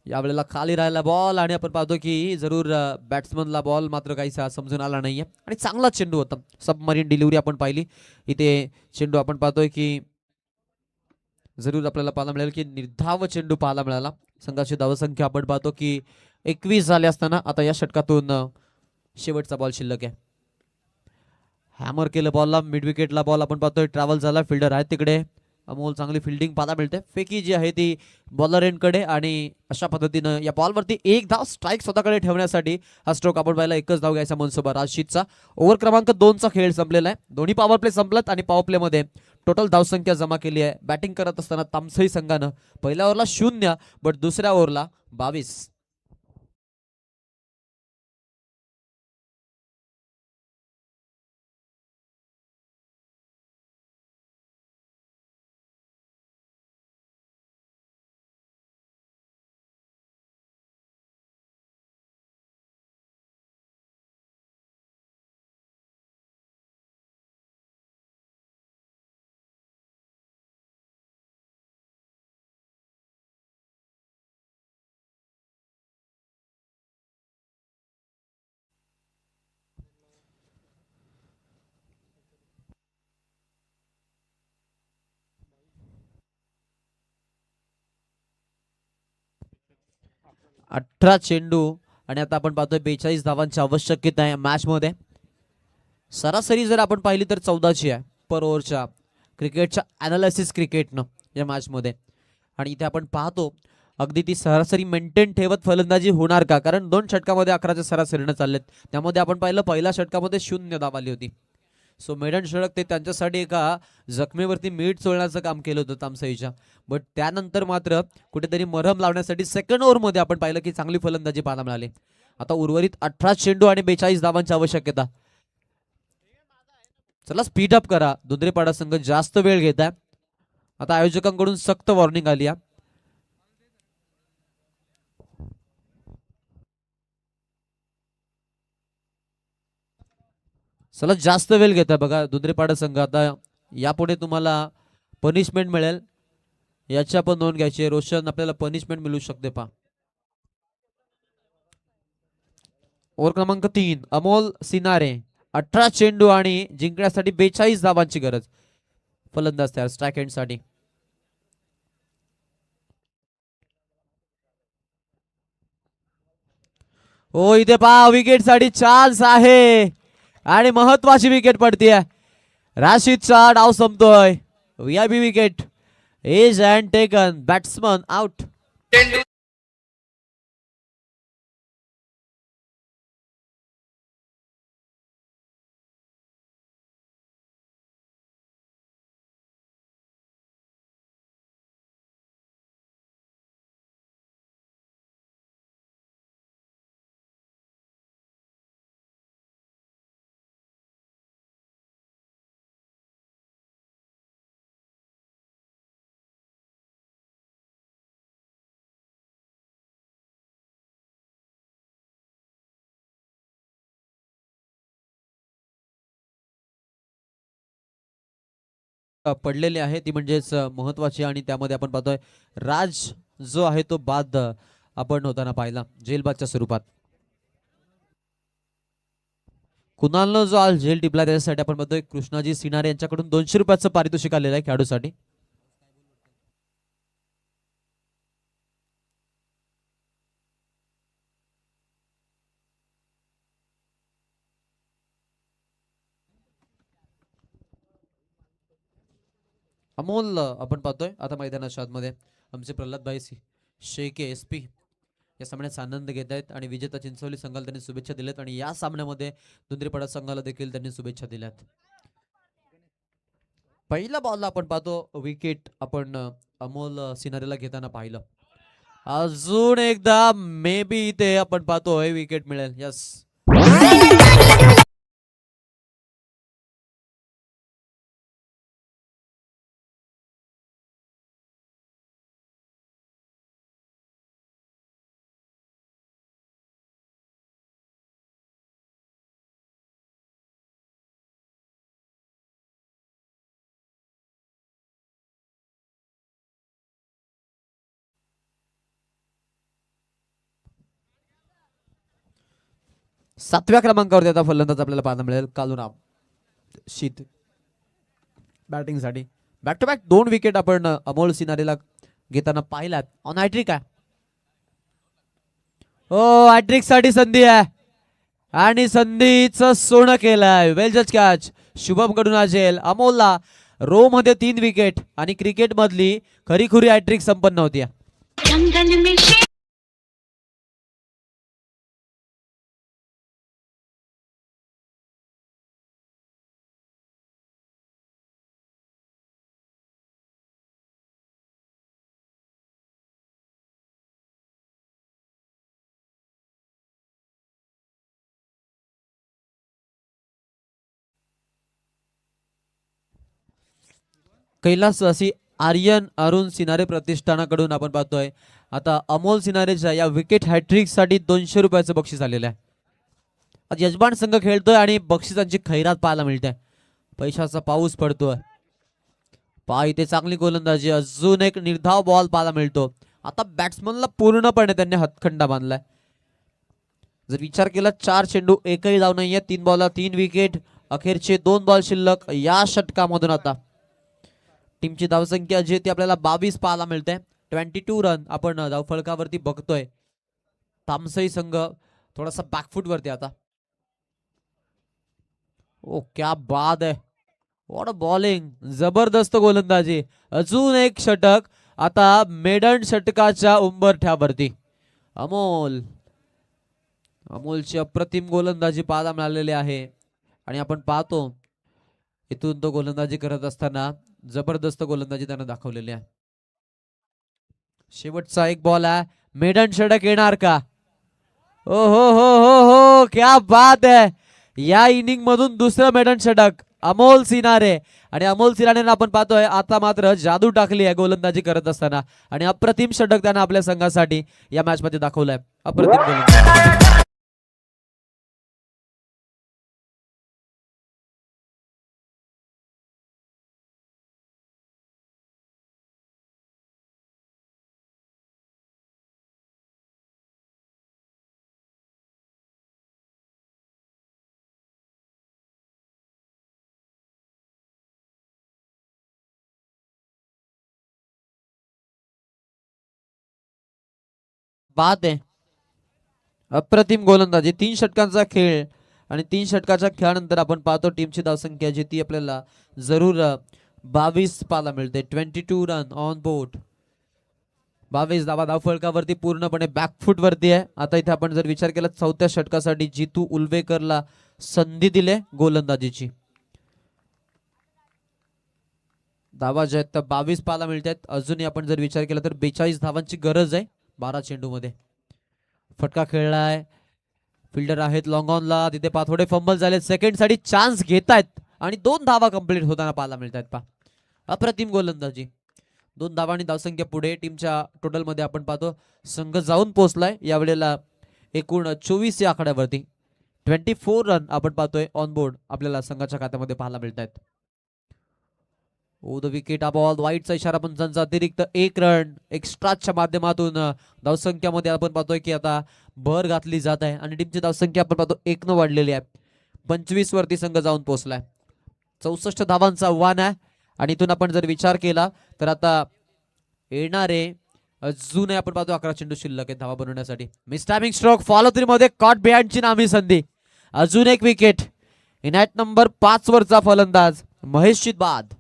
यावेळेला खाली राहिला बॉल आणि आपण पाहतो की जरूर बॅट्समनला बॉल मात्र काहीसा समजून आला नाहीये आणि चांगला चेंडू होता. सबमरीन डिलिव्हरी आपण पाहिली इथे. चेंडू आपण पाहतोय की जरूर आपल्याला पाहायला मिळेल की निर्धाव चेंडू पाहायला मिळाला. संघाची धावसंख्या आपण पाहतो की 21 झाली असताना आता या षटकातून शेवटचा बॉल शिल्लक आहे. हॅमर केलं बॉलला, मिड विकेटला बॉल आपण पाहतोय ट्रॅव्हल झाला. फिल्डर आहे तिकडे. अमोल चांगली फिल्डिंग पाहायला मिळते. फेकी जी आहे ती बॉलर एंडकडे आणि अशा पद्धतीनं या बॉलवरती एक धाव स्ट्राईक स्वतःकडे ठेवण्यासाठी हा स्ट्रोक आपण पाहिला. एकच धाव घ्यायचा मनसुबा राशीदचा. ओव्हर क्रमांक 2चा खेळ संपलेला आहे. दोन्ही पॉवर प्ले संपलात आणि पॉवर प्ले मध्ये टोटल धावसंख्या जमा केली आहे. बॅटिंग करत असताना तामसई संघानं पहिल्या ओव्हरला 0 बट दुसऱ्या ओव्हरला 22. 18 चेंडू आणि आता आपण पाहतोय 42 धावांची आवश्यकता आहे मॅच मध्ये. सरासरी जर आपण पाहिली तर 14ची आहे पर ओव्हरच्या क्रिकेटच्या अनालिसिस क्रिकेटनं या मॅच मध्ये. आणि इथे आपण पाहतो अगदी ती सरासरी मेंटेन ठेवत फलंदाजी होणार का, कारण 2 षटकामध्ये 11च्या सरासरीनं चाललेत. त्यामध्ये आपण पाहिलं पहिल्या षटकामध्ये 0 धाव आली होती. सो मेडन षटक ते त्यांच्यासाठी एका जखमेवरती मीठ चोळण्याचं काम केलं होतं तामसईच्या. बट त्यानंतर मात्र कुठेतरी मरहम लावण्यासाठी सेकंड ओव्हरमध्ये आपण पाहिलं की चांगली फलंदाजी पाहायला मिळाली. आता उर्वरित 18 चेंडू आणि 42 धावांची आवश्यकता. चला स्पीड अप करा. दुधरेपाडा संघ जास्त वेळ घेत आहे. आता आयोजकांकडून सक्त वॉर्निंग आली आहे. चला जास्त वेळ घेत आहे बघा दुधरेपाडा संघ. आता यापुढे तुम्हाला पनिशमेंट मिळेल, याच्या पण नोंद घ्यायची. रोशन आपल्याला पनिशमेंट मिळू शकते पा. ओव्हर क्रमांक 3 अमोल सिनारे. 18 चेंडू आणि जिंकण्यासाठी 42 धावांची गरज. फलंदाज तयार स्ट्राईक एंड साठी. हो इथे पहा विकेट साठी चान्स आहे आणि महत्वाची विकेट पडतीये. राशीदचा डाव संपतोय. VIP wicket is and taken. Batsman out. पडलेली आहे ती म्हणजेच महत्वाची आणि त्यामध्ये आपण पाहतोय राज जो आहे तो बाद आपण होताना पाहिला जेलबादच्या स्वरूपात. कुणालनं जो आज जेल टिपला त्याच्यासाठी आपण बघतोय कृष्णाजी सिनारे यांच्याकडून 200 रुपयाचं पारितोषिक आलेलं आहे खेळाडूसाठी. अमोल आपण पाहतोय आता मैदानाच्या आतमध्ये आमचे प्रल्हादभाई शेके एसपी या सामन्याचा आनंद घेत आहेत आणि विजेता चिंचवली संघाला त्यांनी शुभेच्छा दिल्यात आणि या सामन्यामध्ये दुंद्रीपाडा संघाला देखील त्यांनी शुभेच्छा दिल्यात. पहिल्या बॉलला आपण पाहतो विकेट आपण अमोल सिनारेला घेताना पाहिलं. अजून एकदा मे बी इथे आपण पाहतोय विकेट मिळेल. यस 7व्या क्रमांकावरती आता फलंदाज आपल्याला पाहायला मिळेल कालुराम शीत बॅटिंगसाठी. बॅक टू बॅक 2 विकेट आपण अमोल सिनारेला घेताना पाहिलात. ऑन हॅट्रिक आहे. हो, हॅट्रिक साठी संधी आहे आणि संधीचं सोनं केलंय. वेल जज कॅच शुभम कडून असेल. अमोलला रो मध्ये 3 विकेट आणि क्रिकेट मधली खरीखुरी हॅट्रिक संपन्न होती. जंगल में शेर कैलासवासी आर्यन अरुण सिनारे प्रतिष्ठानाकडून आपण पाहतोय आता अमोल सिनारेच्या या विकेट हॅट्रिक साठी 200 रुपयाचं बक्षीस आलेलं आहे. आज यजमान संघ खेळतोय आणि बक्षिसांची खैरात पाहायला मिळते. पैशाचा पाऊस पडतोय. पहा इथे चांगली गोलंदाजी. अजून एक निर्धाव बॉल पाहायला मिळतो. आता बॅट्समनला पूर्णपणे त्यांनी हातखंडा बांधलाय. जर विचार केला 4 चेंडू एकही धाव नाहीये. 3 बॉलला 3 विकेट. अखेरचे 2 बॉल शिल्लक या षटकामधून आता टीमची धावसंख्या जी ती आपल्याला 22 पाहायला मिळते. 22 रन आपण धावफलकावरती बघतोय. तामसई संघ थोडासा बॅकफुट वरती आता. ओ क्या बात है. What a bowling. जबरदस्त गोलंदाजी. अजून एक षटक आता मेडन षटकाच्या उंबरठ्यावरती. अमोलची अप्रतिम गोलंदाजी पाहायला मिळालेली आहे आणि आपण पाहतो इथून तो गोलंदाजी करत असताना जबरदस्त गोलंदाजी त्यानं दाखवलेली आहे. शेवटचा एक बॉल आहे. मेडन षटक येणार का? ओ हो क्या बात है. या इनिंग मधून दुसरं मेडन षटक अमोल सिनारे आणि अमोल सिनारेने आपण पाहतोय आता मात्र जादू टाकली आहे गोलंदाजी करत असताना आणि अप्रतिम षटक त्यानं आपल्या संघासाठी या मॅच मध्ये दाखवलंय. अप्रतिम गोलंदाजी. बाद आहे. अप्रतिम गोलंदाजी. 3 षटकांचा खेळ आणि 3 षटकाच्या खेळानंतर आपण पाहतो टीमची धावसंख्या जी ती आपल्याला जरूर 22 पाहायला मिळते. 22 रन ऑन बोर्ड. 22 धावा धावफलकावरती पूर्णपणे बॅकफुट वरती आहे. आता इथे आपण जर विचार केला 4थ्या षटकासाठी जितू उल्वेकरला संधी दिले गोलंदाजीची. धावा ज्या आहेत 22 पाहायला मिळतात. अजूनही आपण जर विचार केला तर 42 धावांची गरज आहे 12 चेंडू मध्ये. फटका खेळलाय. फिल्डर आहेत लॉंग ऑनला. तिथे पा थोडे फंबल झाले. सेकंड साठी चान्स घेतायत आणि 2 धावा कंप्लीट होताना पाहायला मिळतात. पा अप्रतिम गोलंदाजी. 2 धावा आणि धावसंख्या पुढे टीमच्या टोटल मध्ये आपण पाहतो संघ जाऊन पोहोचलाय यावेळेला एकूण 24 या आकड्यावरती. 24 रन आपण पाहतोय ऑन बोर्ड आपल्याला संघाच्या खात्यामध्ये पाहायला मिळत आहेत. ओ द विकेट बॉल वाईटचा इशारा पण त्यांचा अतिरिक्त 1 रन एक्स्ट्राच्या माध्यमातून धावसंख्यामध्ये आपण पाहतोय की आता भर घातली जात आहे आणि टीमची धावसंख्या आपण पाहतो 1 न वाढलेली आहे. 25 वरती संघ जाऊन पोहोचलाय. 64 धावांचं आव्हान आहे आणि इथून आपण जर विचार केला तर आता येणारे अजूनही आपण पाहतो 11 चेंडू शिल्लक आहेत धावा बनवण्यासाठी. Miss timing stroke follow three मध्ये कॉट बिहाइंडची नामी संधी. अजून एक विकेट. इन ॲट नंबर 5 वरचा फलंदाज महेश बाद.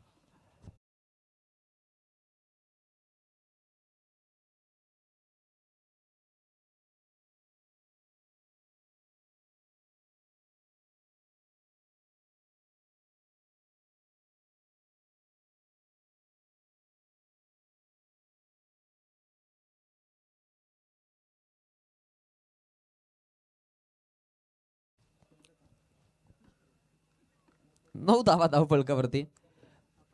नऊ धावा धावफलकावरती.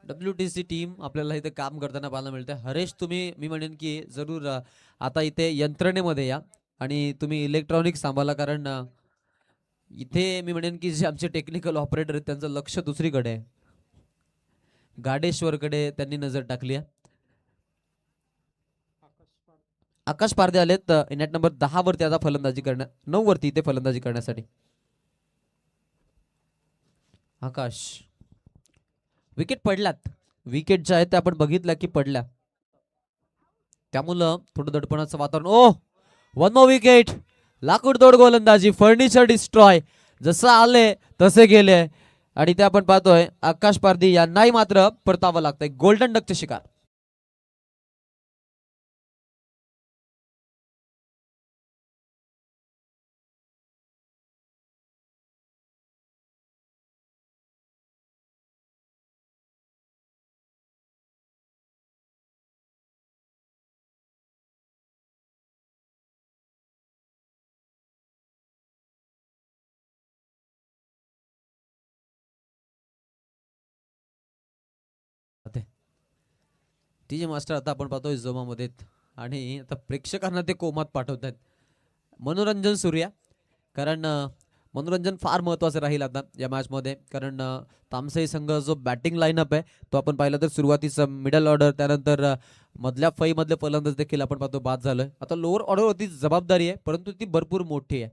WTC टीम आपल्याला इथे काम करताना पाहायला मिळते. हरेश तुम्ही मी म्हणेन की जरूर आता इथे यंत्रणेमध्ये या आणि तुम्ही इलेक्ट्रॉनिक सांभाळा कारण इथे मी म्हणेन की जे आमचे टेक्निकल ऑपरेटर आहेत त्यांचं लक्ष दुसरीकडे आहे. गाडेश्वरकडे त्यांनी नजर टाकली आहे. आकाश पारदे आलेत इनॅट नंबर 10 वरती आता फलंदाजी करण्या 9 वरती इथे फलंदाजी करण्यासाठी. आकाश, विकेट पडल्यात. विकेट ज्या आहेत त्या आपण बघितल्या की पडल्या, त्यामुळं थोडं दडपणाचं वातावरण. ओ, वन मोर विकेट. लाकूडतोड गोलंदाजी, फर्निचर डिस्ट्रॉय. जसं आले तसे गेले आणि ते आपण पाहतोय आकाश पारधी यांनाही मात्र परतावं लागतंय. गोल्डन डकचे शिकार. टी जे मास्टर आता आपण पाहतोय जोमामध्ये आणि आता प्रेक्षकांना ते कोमात पाठवत आहेत. मनोरंजन सूर्या, कारण मनोरंजन फार महत्वाचं राहील आता या मॅचमध्ये. कारण तामसई संघ जो बॅटिंग लाईनअप आहे तो आपण पाहिला तर सुरुवातीचा मिडल ऑर्डर, त्यानंतर मधल्या फळीमधले फलंदाज देखील आपण पाहतो बाद झालोय. आता लोअर ऑर्डर होती जबाबदारी आहे, परंतु ती भरपूर मोठी आहे.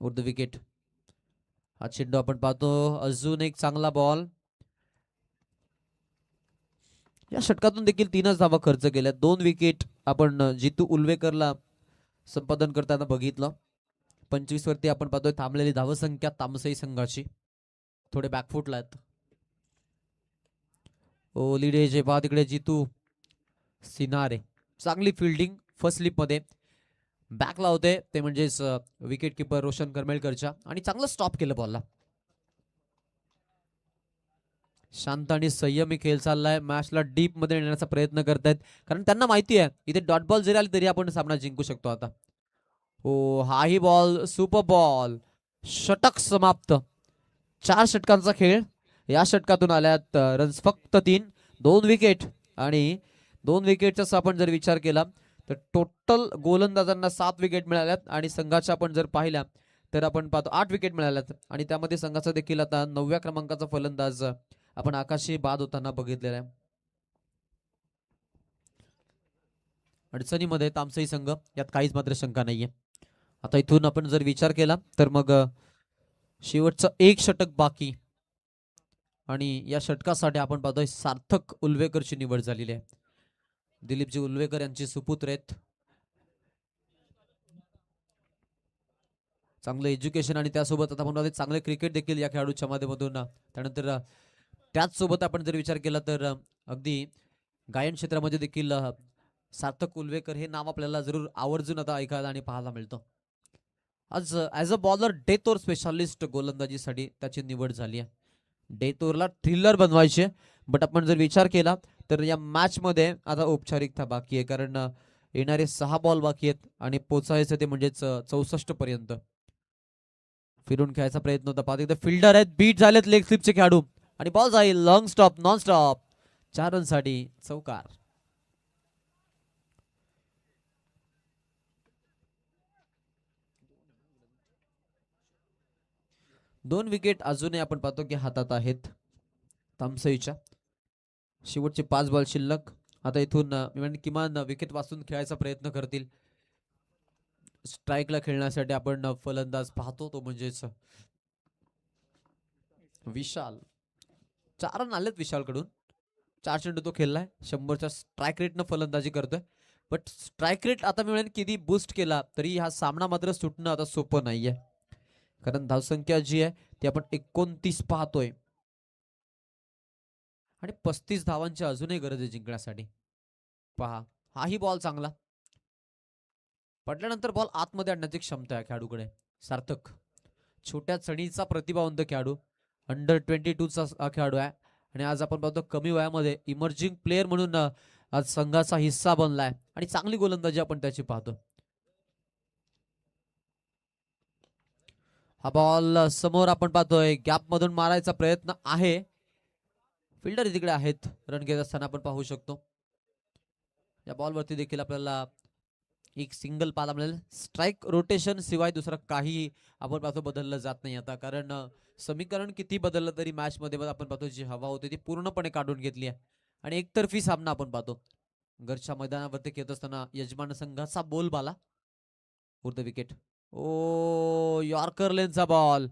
उर्द विकेट. हा चेंडू आपण पाहतो, अजून एक चांगला बॉल. या षटकातून देखील 3च धावा खर्च केल्या. 2 विकेट आपण जितू उल्वेकरला संपादन करताना बघितलं. 25 वरती आपण पाहतोय थांबलेली धावसंख्या तामसई संघाची. थोडे बॅकफुटला आहेत. ओ लिडे जे पहा तिकडे जितू सिनारे, चांगली फिल्डिंग फर्स्ट स्लिप मध्ये. बॅक लावते ते म्हणजेच विकेट किपर रोशन करमेलकरच्या, आणि चांगलं स्टॉप केलं बॉलला. शांत आणि संयमी खेळ चाललाय. मॅचला डीप मध्ये नेण्याचा प्रयत्न करतायत, कारण त्यांना माहिती आहे इथे डॉट बॉल जरी आली तरी आपण सामना जिंकू शकतो. आता हो, हाही बॉल, सुपर बॉल. षटक समाप्त. 4 षटकांचा खेळ. या षटकातून आल्यात रन्स फक्त 3. 2 विकेट आणि 2 विकेटचा आपण जर विचार केला तर टोटल गोलंदाजांना 7 विकेट मिळाल्यात आणि संघाच्या आपण जर पाहिल्या तर आपण पाहतो 8 विकेट मिळाल्यात. आणि त्यामध्ये संघाचा देखील आता 9व्या क्रमांकाचा फलंदाज आपण आकाशी बाद होताना बघितलेला आहे. अडचणीमध्ये तामसई संघ, यात काहीच मात्र शंका नाहीये. आता इथून आपण जर विचार केला तर मग शेवटचं 1 षटक बाकी, आणि या षटकासाठी आपण पाहतोय सार्थक उल्वेकरची निवड झालेली आहे. दिलीपजी उल्वेकर यांचे सुपुत्र आहेत. चांगलं एज्युकेशन आणि त्यासोबत आता आपण चांगले क्रिकेट देखील या खेळाडूच्या माध्यमातून. त्यानंतर त्याच सोबत आपण जर विचार केला तर अगदी गायन क्षेत्रामध्ये देखील सार्थक उल्वेकर हे नाव आपल्याला जरूर आवर्जून आता ऐकायला आणि पाहायला मिळतं. आज as a bowler death over specialist गोलंदाजीसाठी त्याची निवड झाली आहे. डेथ ओव्हरला थ्रिलर बनवायचे, बट आपण जर विचार केला तर या मॅच मध्ये आता औपचारिकता बाकी आहे, कारण येणारे 6 बॉल बाकी आहेत आणि पोचायचं ते म्हणजेच 64 पर्यंत. फिरून खेळायचा प्रयत्न होता. पाहत एकदा फिल्डर आहेत, बीट झालेत लेग स्लिपचे खेळाडू, आणि बॉल जाईल लॉंग स्टॉप, नॉन स्टॉप. 4 रनसाठी चौकार. दोन विकेट अजूनही आपण पाहतो की हातात आहेत तामसईच्या. शेवटचे 5 बॉल शिल्लक. आता इथून किमान विकेट वाचून खेळायचा प्रयत्न करतील. स्ट्राईकला खेळण्यासाठी आपण फलंदाज पाहतो तो म्हणजेच विशाल. 4 रन आलेत विशाल कडून. 4 चेंडू तो खेळलाय. 100च्या स्ट्राईक रेटनं फलंदाजी करतोय, बट स्ट्राईक रेट आता मिळेल किती बूस्ट केला तरी हा सामना मात्र सुटणं आता सोपं नाहीये, कारण धावसंख्या जी आहे ती आपण 29 पाहतोय आणि 35 धावांची अजूनही गरज आहे जिंकण्यासाठी. पहा, हाही बॉल चांगला पडल्यानंतर बॉल आतमध्ये आणण्याची क्षमता आहे खेळाडूकडे. सार्थक छोट्या चणीचा प्रतिभावंत खेळाडू, अंडर 22चा खेळाडू आहे, आणि आज आपण पाहतो कमी वयामध्ये इमर्जिंग प्लेअर म्हणून आज संघाचा हिस्सा बनलाय आणि चांगली गोलंदाजी आपण त्याची पाहतो. हा बॉल समोर आपण पाहतोय, गॅप मधून मारायचा प्रयत्न आहे. फिल्डर तिकडे आहेत, रन घेत असताना आपण पाहू शकतो. या बॉलवरती देखील आपल्याला एक सिंगल पाहायला मिळेल. स्ट्राईक रोटेशन शिवाय दुसरं काही आपण पाहतो बदललं जात नाही आता, कारण समीकरण किती बदललं तरी मॅच मध्ये आपण पाहतो जी हवा होती ती पूर्णपणे काढून घेतली आहे आणि एकतर्फी सामना आपण पाहतो. घरच्या मैदानावरती खेळत असताना यजमान संघाचा बोलबाला. उर्द विकेट. ओ, यॉर्कर लेनचा बॉल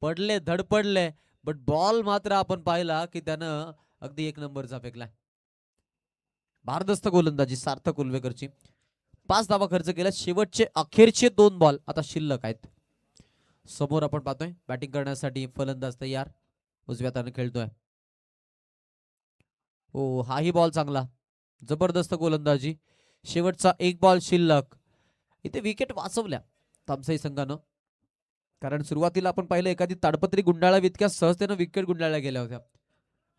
पडले धडपडले, बट बॉल मात्र आपण पाहिला की त्यानं अगदी एक नंबरचा फेकलाय. भारदस्त गोलंदाजी सार्थक उल्वेकरची. 5 धावा खर्च केल्या. शेवटचे अखेरचे 2 बॉल आता शिल्लक आहेत. समोर आपण पाहतोय बॅटिंग करण्यासाठी फलंदाज तयार, उजव्या हाताने खेळतोय. ओ हाही बॉल चांगला, जबरदस्त गोलंदाजी. शेवटचा 1 बॉल शिल्लक. इथे विकेट वाचवल्या तामसाई संघानं, कारण सुरुवातीला आपण पाहिलं एखादी ताडपत्री गुंडाळा इतक्या सहजतेनं विकेट गुंडाळल्या गेल्या होत्या.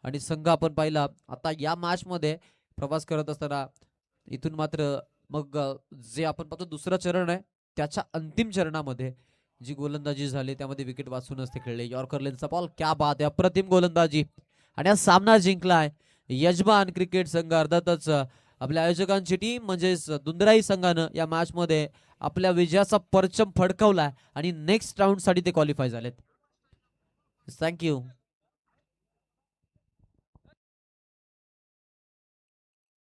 आणि संघ आपण पाहिला आता या मॅच मध्ये प्रवास करत असताना इथून मात्र मग जे आपण पाहतो दुसरं चरण आहे त्याच्या अंतिम चरणामध्ये जी गोलंदाजी झाली त्यामध्ये विकेट वाचूनच ते खेळले. यॉर्कर लेनचा बॉल, क्या बात आहे, अप्रतिम गोलंदाजी. आणि हा सामना जिंकलाय यजमान क्रिकेट संघ. अर्थातच आपल्या आयोजकांची टीम म्हणजेच दुंदराई संघानं या मॅच मध्ये आपल्या विजयाचा परचम फडकवलाय आणि नेक्स्ट राऊंड साठी ते क्वालिफाय झालेत. थँक्यू.